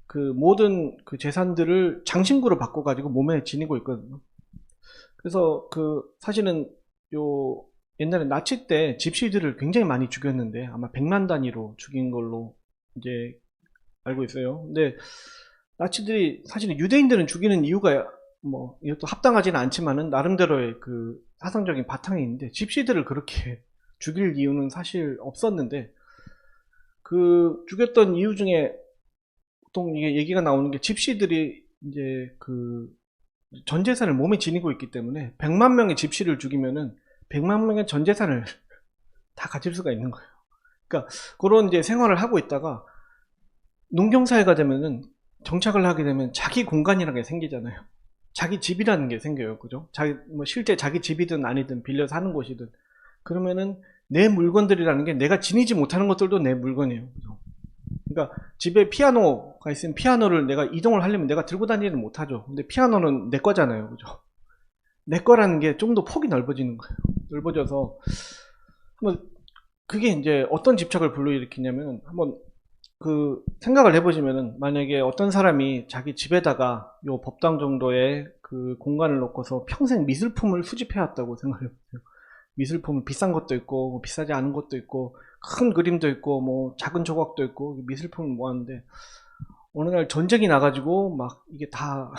그 모든 그 재산들을 장신구로 바꿔가지고 몸에 지니고 있거든요. 그래서 그 사실은 요 옛날에 나치 때 집시들을 굉장히 많이 죽였는데, 아마 100만 단위로 죽인 걸로 이제 알고 있어요. 근데 나치들이 사실은 유대인들은 죽이는 이유가 뭐 이것도 합당하지는 않지만은 나름대로의 그 사상적인 바탕이 있는데, 집시들을 그렇게 죽일 이유는 사실 없었는데, 그 죽였던 이유 중에 보통 이게 얘기가 나오는 게, 집시들이 이제 그 전 재산을 몸에 지니고 있기 때문에 100만 명의 집시를 죽이면은 100만 명의 전 재산을 다 가질 수가 있는 거예요. 그러니까 그런 이제 생활을 하고 있다가 농경사회가 되면은, 정착을 하게 되면 자기 공간이라는 게 생기잖아요. 자기 집이라는 게 생겨요. 그죠? 뭐 실제 자기 집이든 아니든 빌려 사는 곳이든. 그러면은 내 물건들이라는 게, 내가 지니지 못하는 것들도 내 물건이에요. 그죠? 그러니까 집에 피아노가 있으면 피아노를 내가 이동을 하려면 내가 들고 다니지는 못하죠. 근데 피아노는 내 거잖아요. 그죠? 내 거라는 게 좀 더 폭이 넓어지는 거예요. 넓어져서 한번, 그게 이제 어떤 집착을 불러일으키냐면, 한번 그 생각을 해보시면은, 만약에 어떤 사람이 자기 집에다가 요 법당 정도의 그 공간을 놓고서 평생 미술품을 수집해왔다고 생각해보세요. 미술품은 비싼 것도 있고 뭐 비싸지 않은 것도 있고 큰 그림도 있고 뭐 작은 조각도 있고 미술품을 모았는데, 어느 날 전쟁이 나가지고 막 이게 다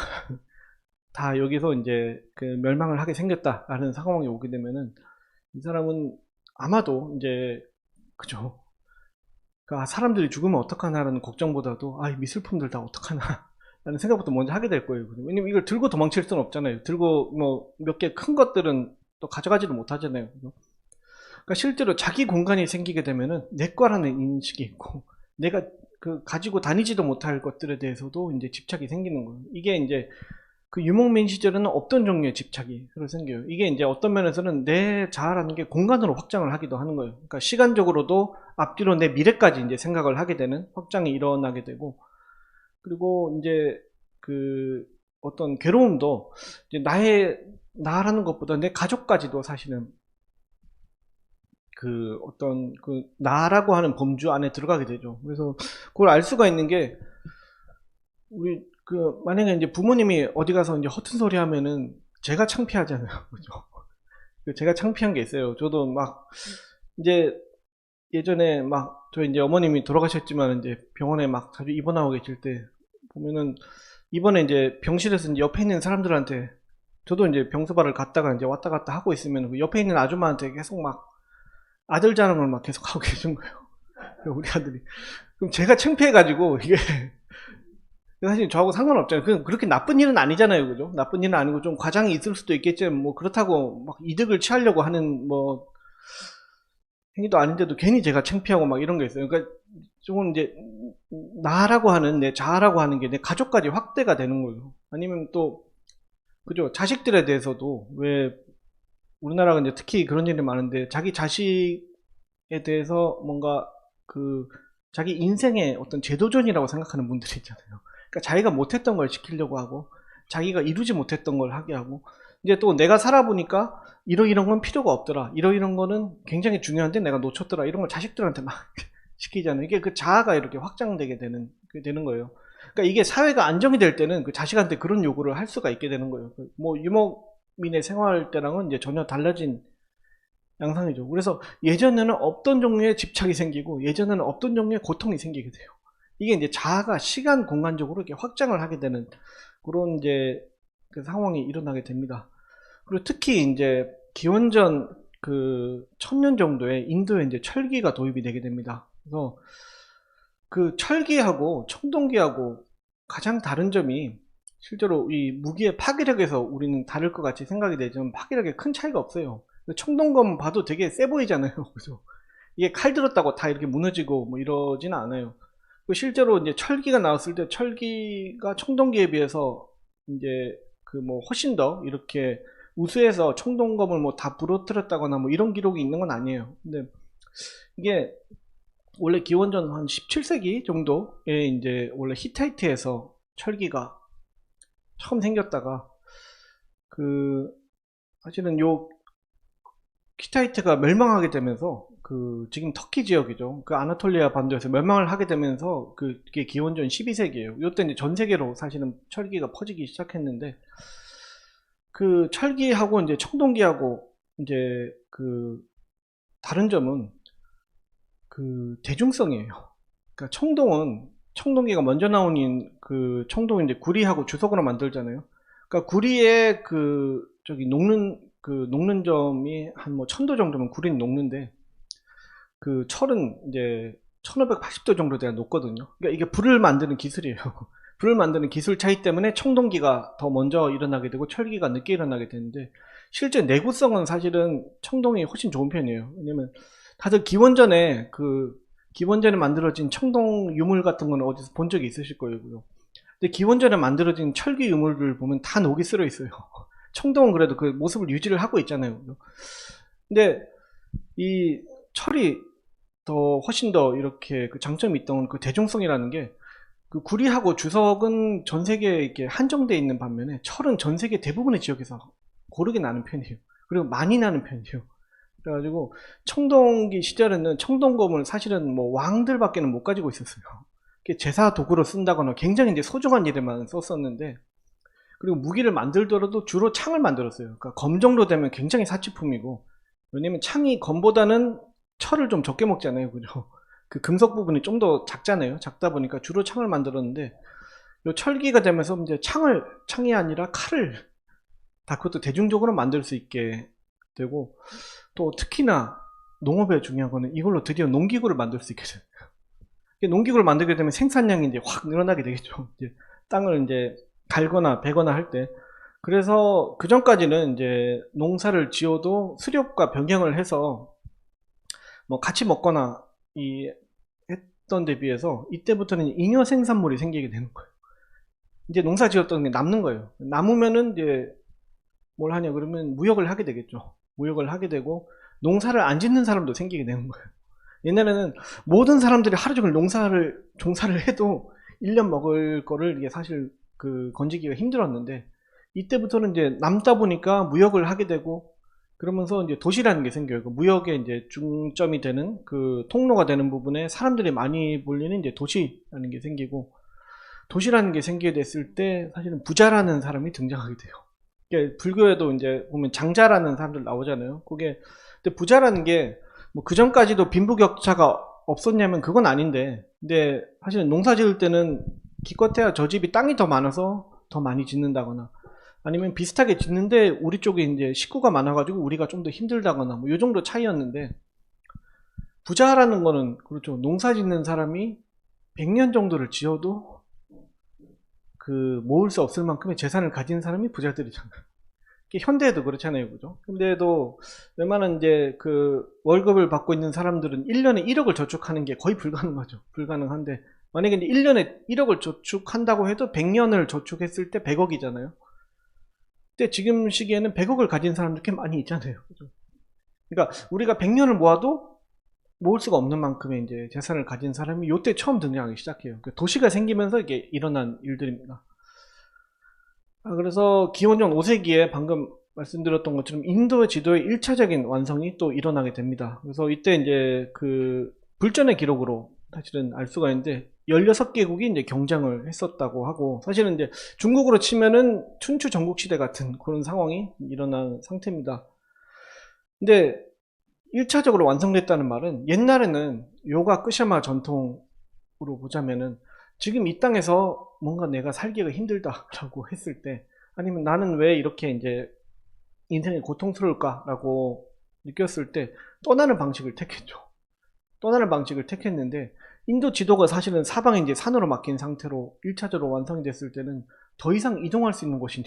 다 여기서 이제 그 멸망을 하게 생겼다라는 상황이 오게 되면은, 이 사람은 아마도 이제, 그죠? 그러니까 사람들이 죽으면 어떡하나라는 걱정보다도, 아, 이 미술품들 다 어떡하나 라는 생각부터 먼저 하게 될 거예요. 왜냐면 이걸 들고 도망칠 수는 없잖아요. 들고 뭐 몇 개 큰 것들은 또 가져가지도 못하잖아요. 그러니까 실제로 자기 공간이 생기게 되면은 내 거라는 인식이 있고, 내가 그 가지고 다니지도 못할 것들에 대해서도 이제 집착이 생기는 거예요. 이게 이제 그 유목민 시절에는 없던 종류의 집착이 새로 생겨요. 이게 이제 어떤 면에서는 내 자아라는 게 공간으로 확장을 하기도 하는 거예요. 그러니까 시간적으로도 앞뒤로 내 미래까지 이제 생각을 하게 되는 확장이 일어나게 되고, 그리고 이제 그 어떤 괴로움도 이제 나라는 것보다 내 가족까지도 사실은 그 어떤 그 나라고 하는 범주 안에 들어가게 되죠. 그래서 그걸 알 수가 있는 게, 우리 그 만약에 이제 부모님이 어디 가서 이제 허튼 소리 하면은 제가 창피하잖아요. 그죠? 제가 창피한 게 있어요. 저도 막 이제 예전에 막 저희 이제 어머님이 돌아가셨지만 이제 병원에 막 자주 입원하고 계실 때 보면은, 이번에 이제 병실에서 이제 옆에 있는 사람들한테, 저도 이제 병소발을 갔다가 이제 왔다 갔다 하고 있으면 그 옆에 있는 아줌마한테 계속 막 아들 자랑을 막 계속 하고 계신 거예요. 우리 아들이. 그럼 제가 창피해가지고, 이게 사실 저하고 상관없잖아요. 그냥 그렇게 나쁜 일은 아니잖아요. 그죠? 나쁜 일은 아니고 좀 과장이 있을 수도 있겠지만, 뭐 그렇다고 막 이득을 취하려고 하는 뭐 행위도 아닌데도 괜히 제가 창피하고 막 이런 게 있어요. 그러니까 조금 이제 나라고 하는, 내 자아라고 하는 게 내 가족까지 확대가 되는 거예요. 아니면 또, 그죠? 자식들에 대해서도, 왜 우리나라가 이제 특히 그런 일이 많은데, 자기 자식에 대해서 뭔가 그 자기 인생의 어떤 제도전이라고 생각하는 분들이 있잖아요. 그러니까 자기가 못했던 걸 시키려고 하고, 자기가 이루지 못했던 걸 하게 하고, 이제 또 내가 살아보니까 이런 건 필요가 없더라, 이런 거는 굉장히 중요한데 내가 놓쳤더라, 이런 걸 자식들한테 막 시키잖아요. 이게 그 자아가 이렇게 확장되게 되는 거예요. 그러니까 이게 사회가 안정이 될 때는 그 자식한테 그런 요구를 할 수가 있게 되는 거예요. 뭐 농민의 생활 때랑은 이제 전혀 달라진 양상이죠. 그래서 예전에는 없던 종류의 집착이 생기고 예전에는 없던 종류의 고통이 생기게 돼요. 이게 이제 자아가 시간 공간적으로 이렇게 확장을 하게 되는 그런 이제 그 상황이 일어나게 됩니다. 그리고 특히 이제 기원전 그 1000년 정도에 인도에 이제 철기가 도입이 되게 됩니다. 그래서 그 철기하고 청동기하고 가장 다른 점이 실제로 이 무기의 파괴력에서 우리는 다를 것 같이 생각이 되지만 파괴력에 큰 차이가 없어요. 청동검 봐도 되게 세 보이잖아요. 그죠? 이게 칼 들었다고 다 이렇게 무너지고 뭐 이러지는 않아요. 실제로 이제 철기가 나왔을 때 철기가 청동기에 비해서 이제 그 뭐 훨씬 더 이렇게 우수해서 청동검을 뭐 다 부러뜨렸다거나 뭐 이런 기록이 있는 건 아니에요. 근데 이게 원래 기원전 한 17세기 정도에 이제 원래 히타이트에서 철기가 처음 생겼다가 그 사실은 요 히타이트가 멸망하게 되면서 그 지금 터키 지역이죠. 그 아나톨리아 반도에서 멸망을 하게 되면서 그게 기원전 12세기예요. 이때 이제 전 세계로 사실은 철기가 퍼지기 시작했는데 그 철기하고 이제 청동기하고 이제 그 다른 점은 그 대중성이에요. 그러니까 청동기가 먼저 나온 그 청동이 이제 구리하고 주석으로 만들잖아요. 그러니까 구리에 그 저기 녹는 점이 한 뭐 1000도 정도면 구리는 녹는데 그 철은 이제 1580도 정도 돼야 녹거든요. 그러니까 이게 불을 만드는 기술이에요. 불을 만드는 기술 차이 때문에 청동기가 더 먼저 일어나게 되고 철기가 늦게 일어나게 되는데 실제 내구성은 사실은 청동이 훨씬 좋은 편이에요. 왜냐면 다들 기원전에 만들어진 청동 유물 같은 거는 어디서 본 적이 있으실 거예요. 근데 기원전에 만들어진 철기 유물들 보면 다 녹이 쓸어 있어요. 청동은 그래도 그 모습을 유지를 하고 있잖아요. 근데 이 철이 훨씬 더 이렇게 그 장점이 있던 그 대중성이라는 게 그 구리하고 주석은 전 세계에 이렇게 한정되어 있는 반면에 철은 전 세계 대부분의 지역에서 고르게 나는 편이에요. 그리고 많이 나는 편이에요. 그래가지고 청동기 시절에는 청동검을 사실은 뭐 왕들밖에는 못 가지고 있었어요. 제사 도구로 쓴다거나 굉장히 이제 소중한 일에만 썼었는데 그리고 무기를 만들더라도 주로 창을 만들었어요. 그러니까 검 정도 되면 굉장히 사치품이고 왜냐면 창이 검보다는 철을 좀 적게 먹잖아요. 그죠? 그 금속 부분이 좀 더 작잖아요. 작다 보니까 주로 창을 만들었는데 요 철기가 되면서 이제 창이 아니라 칼을 다 그것도 대중적으로 만들 수 있게 되고 또 특히나 농업에 중요한 거는 이걸로 드디어 농기구를 만들 수 있게 돼요. 농기구를 만들게 되면 생산량이 이제 확 늘어나게 되겠죠. 이제 땅을 이제 갈거나 베거나 할 때. 그래서 그 전까지는 이제 농사를 지어도 수렵과 병행을 해서 뭐 같이 먹거나 했던 데 비해서 이때부터는 잉여 생산물이 생기게 되는 거예요. 이제 농사 지었던 게 남는 거예요. 남으면은 이제 뭘 하냐 그러면 무역을 하게 되겠죠. 무역을 하게 되고 농사를 안 짓는 사람도 생기게 되는 거예요. 옛날에는 모든 사람들이 하루 종일 종사를 해도 1년 먹을 거를 이게 사실 건지기가 힘들었는데 이때부터는 이제 남다 보니까 무역을 하게 되고 그러면서 이제 도시라는 게 생겨요. 무역의 이제 중점이 되는 그 통로가 되는 부분에 사람들이 많이 몰리는 이제 도시라는 게 생기고 도시라는 게 생기게 됐을 때 사실은 부자라는 사람이 등장하게 돼요. 그러니까 불교에도 이제 보면 장자라는 사람들 나오잖아요. 근데 부자라는 게 뭐 그전까지도 빈부격차가 없었냐면 그건 아닌데 근데 사실은 농사 지을 때는 기껏해야 저 집이 땅이 더 많아서 더 많이 짓는다거나 아니면 비슷하게 짓는데 우리 쪽에 이제 식구가 많아가지고 우리가 좀 더 힘들다거나 뭐 요 정도 차이였는데 부자라는 거는 그렇죠. 농사 짓는 사람이 100년 정도를 지어도 모을 수 없을 만큼의 재산을 가진 사람이 부자들이잖아요. 현대에도 그렇잖아요. 그죠? 근데도 웬만한 이제 월급을 받고 있는 사람들은 1년에 1억을 저축하는 게 거의 불가능하죠. 불가능한데 만약에 이제 1년에 1억을 저축한다고 해도 100년을 저축했을 때 100억이잖아요. 근데 지금 시기에는 100억을 가진 사람들 꽤 많이 있잖아요. 그죠? 그러니까 우리가 100년을 모아도 모을 수가 없는 만큼의 이제 재산을 가진 사람이 요때 처음 등장하기 시작해요. 도시가 생기면서 이게 일어난 일들입니다. 그래서 기원전 5세기에 방금 말씀드렸던 것처럼 인도의 지도의 1차적인 완성이 또 일어나게 됩니다. 그래서 이때 이제 불전의 기록으로 사실은 알 수가 있는데 16개국이 이제 경쟁을 했었다고 하고, 사실은 이제 중국으로 치면은 춘추 전국시대 같은 그런 상황이 일어난 상태입니다. 근데 1차적으로 완성됐다는 말은, 옛날에는 요가 끄샤마 전통으로 보자면은 지금 이 땅에서 뭔가 내가 살기가 힘들다라고 했을 때, 아니면 나는 왜 이렇게 이제 인생이 고통스러울까라고 느꼈을 때 떠나는 방식을 택했죠. 떠나는 방식을 택했는데, 인도 지도가 사실은 사방에 이제 산으로 막힌 상태로 1차적으로 완성이 됐을 때는 더 이상 이동할 수 있는 곳이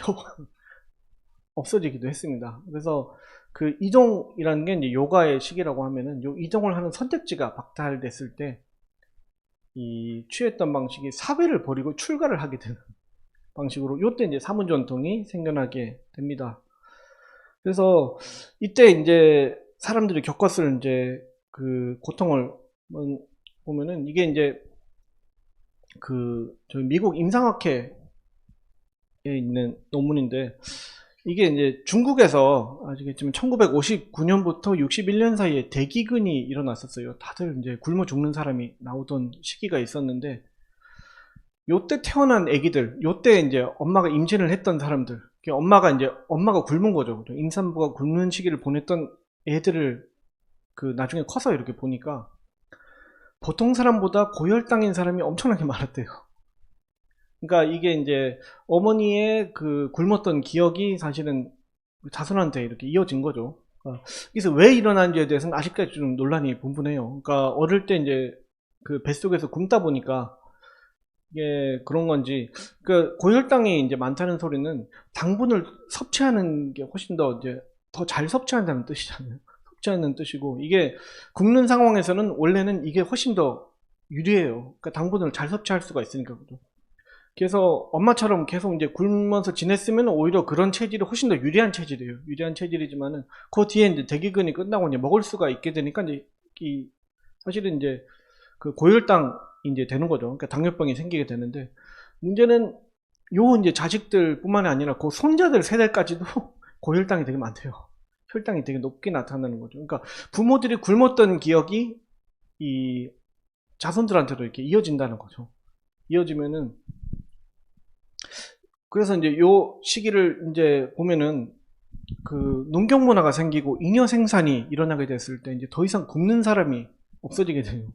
없어지기도 했습니다. 그래서 그 이동이라는 게 이제 요가의 시기라고 하면은, 요 이동을 하는 선택지가 박탈됐을 때 이 취했던 방식이 사회를 버리고 출가를 하게 되는 방식으로, 요때 이제 사문 전통이 생겨나게 됩니다. 그래서 이때 이제 사람들이 겪었을 이제 그 고통을 보면은, 이게 이제 그 저희 미국 임상학회에 있는 논문인데, 이게 이제 중국에서 아시겠지만 1959년부터 61년 사이에 대기근이 일어났었어요. 다들 이제 굶어 죽는 사람이 나오던 시기가 있었는데, 요때 태어난 아기들, 요때 이제 엄마가 임신을 했던 사람들, 엄마가 굶은 거죠. 임산부가 굶는 시기를 보냈던 애들을 그 나중에 커서 이렇게 보니까 보통 사람보다 고혈당인 사람이 엄청나게 많았대요. 그러니까 이게 이제 어머니의 그 굶었던 기억이 사실은 자손한테 이렇게 이어진 거죠. 그래서 왜 일어난지에 대해서는 아직까지 좀 논란이 분분해요. 그러니까 어릴 때 이제 그 뱃속에서 굶다 보니까 이게 그런 건지, 그 고혈당이 이제 많다는 소리는 당분을 섭취하는 게 훨씬 더 이제 더 잘 섭취한다는 뜻이잖아요. 섭취하는 뜻이고, 이게 굶는 상황에서는 원래는 이게 훨씬 더 유리해요. 그러니까 당분을 잘 섭취할 수가 있으니까. 그래서 엄마처럼 계속 이제 굶으면서 지냈으면 오히려 그런 체질이 훨씬 더 유리한 체질이에요. 유리한 체질이지만은 그 뒤에 이제 대기근이 끝나고 이제 먹을 수가 있게 되니까 이제 사실은 이제 그 고혈당이 이제 되는 거죠. 그러니까 당뇨병이 생기게 되는데, 문제는 요 이제 자식들뿐만이 아니라 그 손자들 세대까지도 고혈당이 되게 많대요. 혈당이 되게 높게 나타나는 거죠. 그러니까 부모들이 굶었던 기억이 이 자손들한테도 이렇게 이어진다는 거죠. 이어지면은, 그래서 이제 요 시기를 이제 보면은 그 농경 문화가 생기고 잉여 생산이 일어나게 됐을 때 이제 더 이상 굶는 사람이 없어지게 돼요.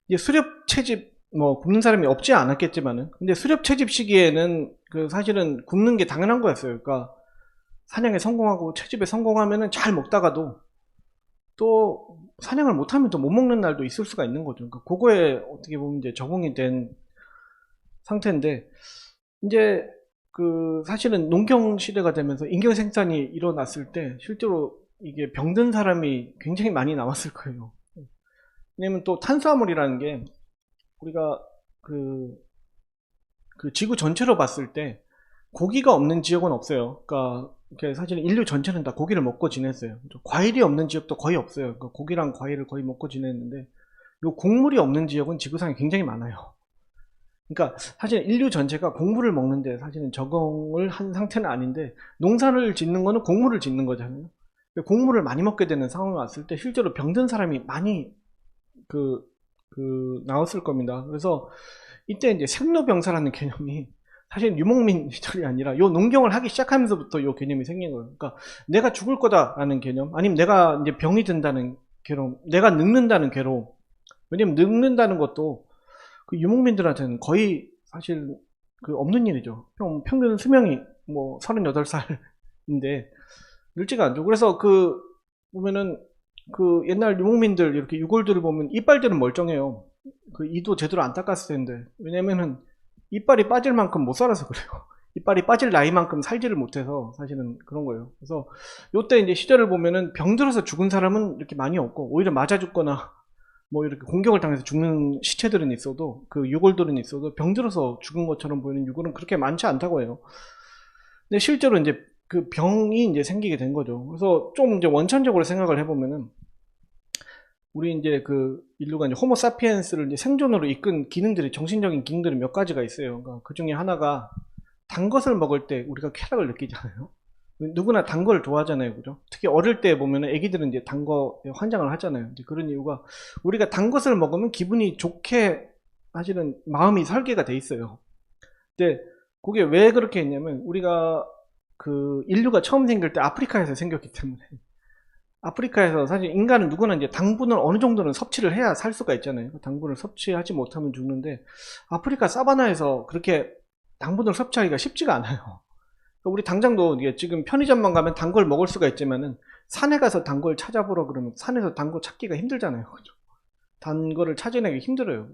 이제 수렵 채집, 뭐 굶는 사람이 없지 않았겠지만은, 근데 수렵 채집 시기에는 그 사실은 굶는 게 당연한 거였어요. 그러니까 사냥에 성공하고 채집에 성공하면은 잘 먹다가도 또 사냥을 못하면 또 못 먹는 날도 있을 수가 있는 거죠. 그러니까 그거에 어떻게 보면 이제 적응이 된 상태인데, 이제 그 사실은 농경 시대가 되면서 인경 생산이 일어났을 때 실제로 이게 병든 사람이 굉장히 많이 나왔을 거예요. 왜냐면 또 탄수화물이라는 게 우리가 그 지구 전체로 봤을 때 고기가 없는 지역은 없어요. 그러니까 사실 인류 전체는 다 고기를 먹고 지냈어요. 과일이 없는 지역도 거의 없어요. 그러니까 고기랑 과일을 거의 먹고 지냈는데, 요 곡물이 없는 지역은 지구상에 굉장히 많아요. 그러니까 사실 인류 전체가 곡물을 먹는데 사실은 적응을 한 상태는 아닌데, 농사를 짓는 거는 곡물을 짓는 거잖아요. 곡물을 많이 먹게 되는 상황이 왔을 때 실제로 병든 사람이 많이 나왔을 겁니다. 그래서 이때 이제 생로병사라는 개념이 사실 유목민 시절이 아니라 요 농경을 하기 시작하면서부터 요 개념이 생긴 거예요. 그러니까 내가 죽을 거다라는 개념, 아니면 내가 이제 병이 든다는 괴로움, 내가 늙는다는 괴로움. 왜냐면 늙는다는 것도 그 유목민들한테는 거의 사실 그 없는 일이죠. 평균 수명이 뭐 38살인데 늙지가 않죠. 그래서 그 보면은 그 옛날 유목민들 이렇게 유골들을 보면 이빨들은 멀쩡해요. 그 이도 제대로 안 닦았을 텐데, 왜냐면은 이빨이 빠질 만큼 못 살아서 그래요. 이빨이 빠질 나이만큼 살지를 못해서 사실은 그런 거예요. 그래서 요때 이제 시절을 보면은 병들어서 죽은 사람은 이렇게 많이 없고, 오히려 맞아 죽거나 뭐 이렇게 공격을 당해서 죽는 시체들은 있어도, 그 유골들은 있어도 병들어서 죽은 것처럼 보이는 유골은 그렇게 많지 않다고 해요. 근데 실제로 이제 그 병이 이제 생기게 된 거죠. 그래서 좀 이제 원천적으로 생각을 해보면은, 우리 이제 그 인류가 이제 호모 사피엔스를 이제 생존으로 이끈 기능들이, 정신적인 기능들이 몇 가지가 있어요. 그러니까 그 중에 하나가 단 것을 먹을 때 우리가 쾌락을 느끼잖아요. 누구나 단 걸 좋아하잖아요, 그죠? 특히 어릴 때 보면은 애기들은 이제 단 거에 환장을 하잖아요. 이제 그런 이유가, 우리가 단 것을 먹으면 기분이 좋게 사실은 마음이 설계가 돼 있어요. 근데 그게 왜 그렇게 했냐면 우리가 그 인류가 처음 생길 때 아프리카에서 생겼기 때문에 아프리카에서 사실 인간은 누구나 이제 당분을 어느 정도는 섭취를 해야 살 수가 있잖아요. 당분을 섭취하지 못하면 죽는데 아프리카 사바나에서 그렇게 당분을 섭취하기가 쉽지가 않아요. 우리 당장도 이게 지금 편의점만 가면 단 걸 먹을 수가 있지만은 산에 가서 단 걸 찾아보러 그러면 산에서 단 거 찾기가 힘들잖아요. 그죠? 단 거를 찾아내기 힘들어요.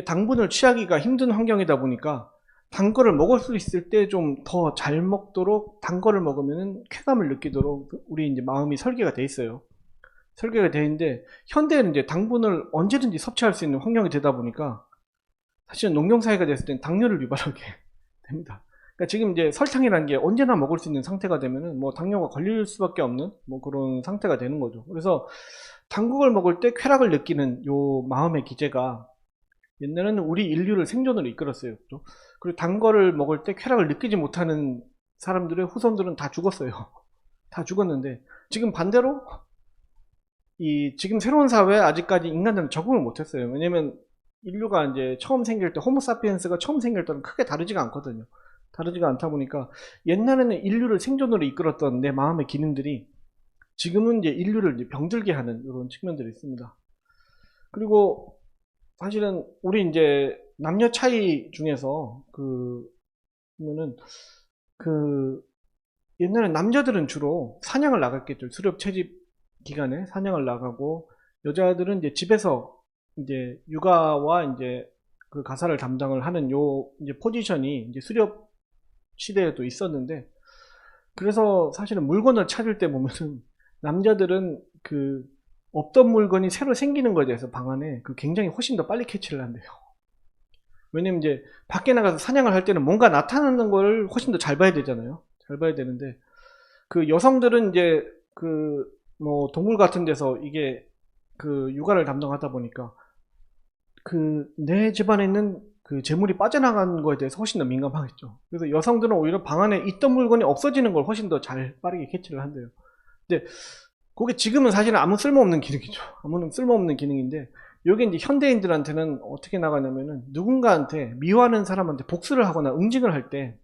당분을 취하기가 힘든 환경이다 보니까 단 거를 먹을 수 있을 때 좀 더 잘 먹도록 단 거를 먹으면 쾌감을 느끼도록 우리 이제 마음이 설계가 돼 있어요. 설계가 돼 있는데 현대에는 이제 당분을 언제든지 섭취할 수 있는 환경이 되다 보니까 사실은 농경사회가 됐을 땐 당뇨를 유발하게 됩니다. 그러니까 지금 이제 설탕이라는 게 언제나 먹을 수 있는 상태가 되면은 뭐 당뇨가 걸릴 수밖에 없는 뭐 그런 상태가 되는 거죠. 그래서 당국을 먹을 때 쾌락을 느끼는 요 마음의 기제가 옛날에는 우리 인류를 생존으로 이끌었어요. 그렇죠? 그리고 단 거를 먹을 때 쾌락을 느끼지 못하는 사람들의 후손들은 다 죽었어요. 다 죽었는데 지금 반대로 이 지금 새로운 사회에 아직까지 인간들은 적응을 못했어요. 왜냐면 인류가 이제 처음 생길 때 호모사피엔스가 처음 생길 때는 크게 다르지가 않거든요. 다르지가 않다 보니까 옛날에는 인류를 생존으로 이끌었던 내 마음의 기능들이 지금은 이제 인류를 이제 병들게 하는 이런 측면들이 있습니다. 그리고 사실은 우리 이제 남녀 차이 중에서 보면은 옛날에 남자들은 주로 사냥을 나갔겠죠. 수렵 채집 기간에 사냥을 나가고 여자들은 이제 집에서 이제 육아와 이제 그 가사를 담당을 하는 요 이제 포지션이 이제 수렵 시대에도 있었는데 그래서 사실은 물건을 찾을 때 보면은 남자들은 없던 물건이 새로 생기는 거에 대해서 방 안에 굉장히 훨씬 더 빨리 캐치를 한대요. 왜냐면 이제 밖에 나가서 사냥을 할 때는 뭔가 나타나는 걸 훨씬 더 잘 봐야 되잖아요. 잘 봐야 되는데 여성들은 이제 뭐 동물 같은 데서 이게 육아를 담당하다 보니까 내 집안에 있는 재물이 빠져나가는 거에 대해서 훨씬 더 민감하겠죠. 그래서 여성들은 오히려 방 안에 있던 물건이 없어지는 걸 훨씬 더 잘 빠르게 캐치를 한대요. 근데 그게 지금은 사실은 아무 쓸모없는 기능이죠. 아무 쓸모없는 기능인데 이게 이제 현대인들한테는 어떻게 나가냐면은 누군가한테 미워하는 사람한테 복수를 하거나 응징을 할 때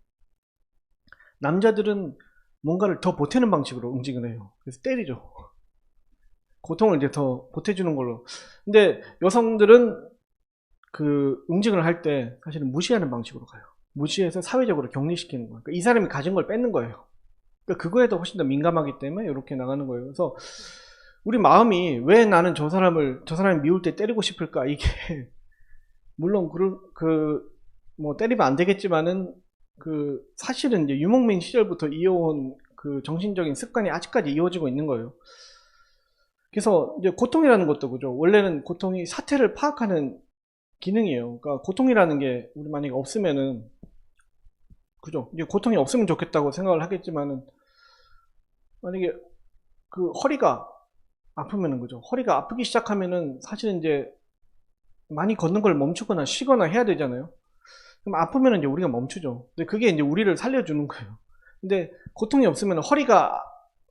남자들은 뭔가를 더 보태는 방식으로 응징을 해요. 그래서 때리죠. 고통을 이제 더 보태주는 걸로. 근데 여성들은 응징을 할 때 사실은 무시하는 방식으로 가요. 무시해서 사회적으로 격리시키는 거예요. 그러니까 이 사람이 가진 걸 뺏는 거예요. 그러니까 그거에도 훨씬 더 민감하기 때문에 이렇게 나가는 거예요. 그래서 우리 마음이 왜 나는 저 사람이 미울 때 때리고 싶을까? 이게 물론 뭐 때리면 안 되겠지만은 사실은 이제 유목민 시절부터 이어온 정신적인 습관이 아직까지 이어지고 있는 거예요. 그래서 이제 고통이라는 것도 그죠. 원래는 고통이 사태를 파악하는 기능이에요. 그러니까 고통이라는 게 우리 만약에 없으면은 그죠. 이제 고통이 없으면 좋겠다고 생각을 하겠지만은 만약에 허리가 아프면은 그죠. 허리가 아프기 시작하면은 사실은 이제 많이 걷는 걸 멈추거나 쉬거나 해야 되잖아요. 그럼 아프면은 이제 우리가 멈추죠. 근데 그게 이제 우리를 살려주는 거예요. 근데 고통이 없으면 허리가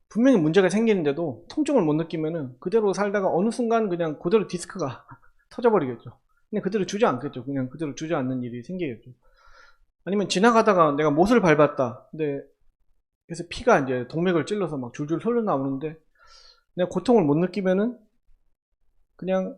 분명히 문제가 생기는데도 통증을 못 느끼면은 그대로 살다가 어느 순간 그냥 그대로 디스크가 터져버리겠죠. 그냥 그대로 주저앉겠죠. 그냥 그대로 주저앉는 일이 생기겠죠. 아니면 지나가다가 내가 못을 밟았다. 근데 그래서 피가 이제 동맥을 찔러서 막 줄줄 흘러나오는데 내가 고통을 못 느끼면은 그냥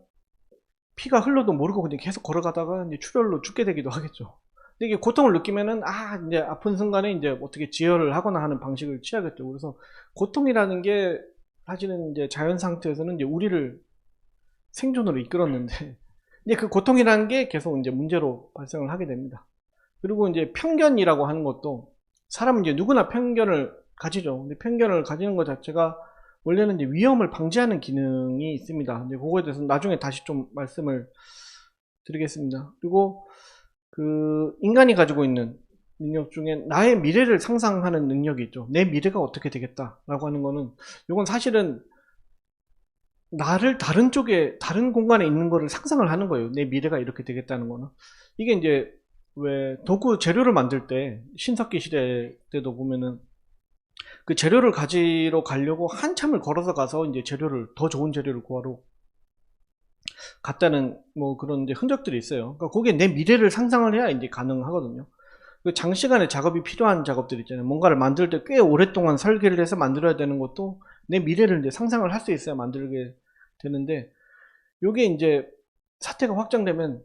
피가 흘러도 모르고 그냥 계속 걸어가다가 이제 출혈로 죽게 되기도 하겠죠. 근데 이게 고통을 느끼면은 이제 아픈 순간에 이제 어떻게 지혈을 하거나 하는 방식을 취하겠죠. 그래서 고통이라는 게 사실은 이제 자연 상태에서는 이제 우리를 생존으로 이끌었는데 이제 고통이라는 게 계속 이제 문제로 발생을 하게 됩니다. 그리고 이제 편견이라고 하는 것도 사람은 이제 누구나 편견을 가지죠. 근데 편견을 가지는 것 자체가 원래는 이제 위험을 방지하는 기능이 있습니다. 이제 그거에 대해서 나중에 다시 좀 말씀을 드리겠습니다. 그리고 인간이 가지고 있는 능력 중에 나의 미래를 상상하는 능력이 있죠. 내 미래가 어떻게 되겠다라고 하는 거는 이건 사실은 나를 다른 쪽에 다른 공간에 있는 거를 상상을 하는 거예요. 내 미래가 이렇게 되겠다는 거는. 이게 이제 왜 도구 재료를 만들 때 신석기 시대 때도 보면은 재료를 가지러 가려고 한참을 걸어서 가서 이제 더 좋은 재료를 구하러 같다는 뭐 그런 이제 흔적들이 있어요. 그러니까 거기에 내 미래를 상상을 해야 이제 가능하거든요. 그 장시간의 작업이 필요한 작업들 있잖아요. 뭔가를 만들 때 꽤 오랫동안 설계를 해서 만들어야 되는 것도 내 미래를 이제 상상을 할 수 있어야 만들게 되는데, 요게 이제 사태가 확장되면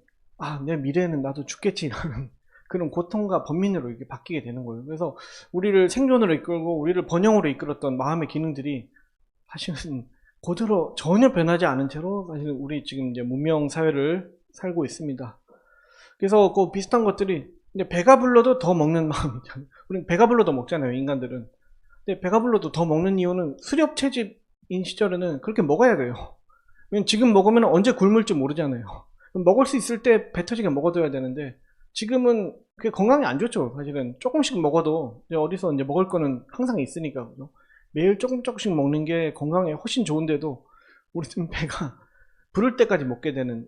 내 미래는 나도 죽겠지라는 그런 고통과 번민으로 이렇게 바뀌게 되는 거예요. 그래서 우리를 생존으로 이끌고 우리를 번영으로 이끌었던 마음의 기능들이 사실은 그대로 전혀 변하지 않은 채로 사실 우리 지금 이제 문명 사회를 살고 있습니다. 그래서 그 비슷한 것들이 이제 배가 불러도 더 먹는 마음이잖아요. 우리는 배가 불러도 먹잖아요, 인간들은. 근데 배가 불러도 더 먹는 이유는 수렵 채집인 시절에는 그렇게 먹어야 돼요. 왜냐면 지금 먹으면 언제 굶을지 모르잖아요. 먹을 수 있을 때 배 터지게 먹어둬야 되는데, 지금은 그게 건강에 안 좋죠. 사실은 조금씩 먹어도 이제 어디서 이제 먹을 거는 항상 있으니까, 그죠? 매일 조금씩 먹는 게 건강에 훨씬 좋은데도 우리는 배가 부를 때까지 먹게 되는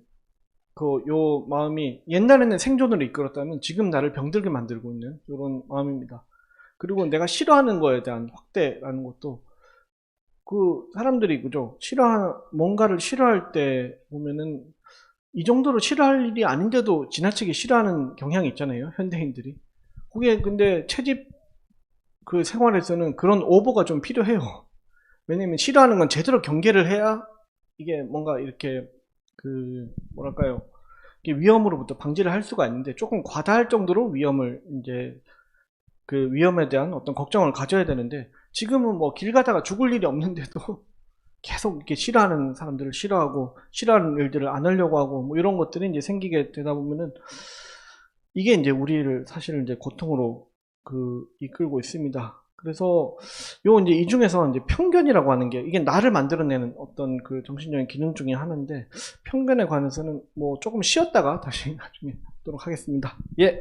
요 마음이 옛날에는 생존을 이끌었다면 지금 나를 병들게 만들고 있는 이런 마음입니다. 그리고 내가 싫어하는 거에 대한 확대라는 것도, 그 사람들이 그죠? 뭔가를 싫어할 때 보면은 이 정도로 싫어할 일이 아닌데도 지나치게 싫어하는 경향이 있잖아요, 현대인들이. 그게 근데 채집 그 생활에서는 그런 오버가 좀 필요해요. 왜냐면 싫어하는 건 제대로 경계를 해야 이게 뭔가 이렇게 뭐랄까요, 이게 위험으로부터 방지를 할 수가 있는데, 조금 과다할 정도로 이제 그 위험에 대한 어떤 걱정을 가져야 되는데, 지금은 뭐 길 가다가 죽을 일이 없는데도 계속 이렇게 싫어하는 사람들을 싫어하고 싫어하는 일들을 안 하려고 하고 뭐 이런 것들이 이제 생기게 되다 보면은 이게 이제 우리를 사실은 이제 고통으로 이끌고 있습니다. 그래서 이제 이 중에서 이제 편견이라고 하는 게, 이게 나를 만들어내는 어떤 그 정신적인 기능 중에 하나인데, 편견에 관해서는 뭐 조금 쉬었다가 다시 나중에 하도록 하겠습니다. 예.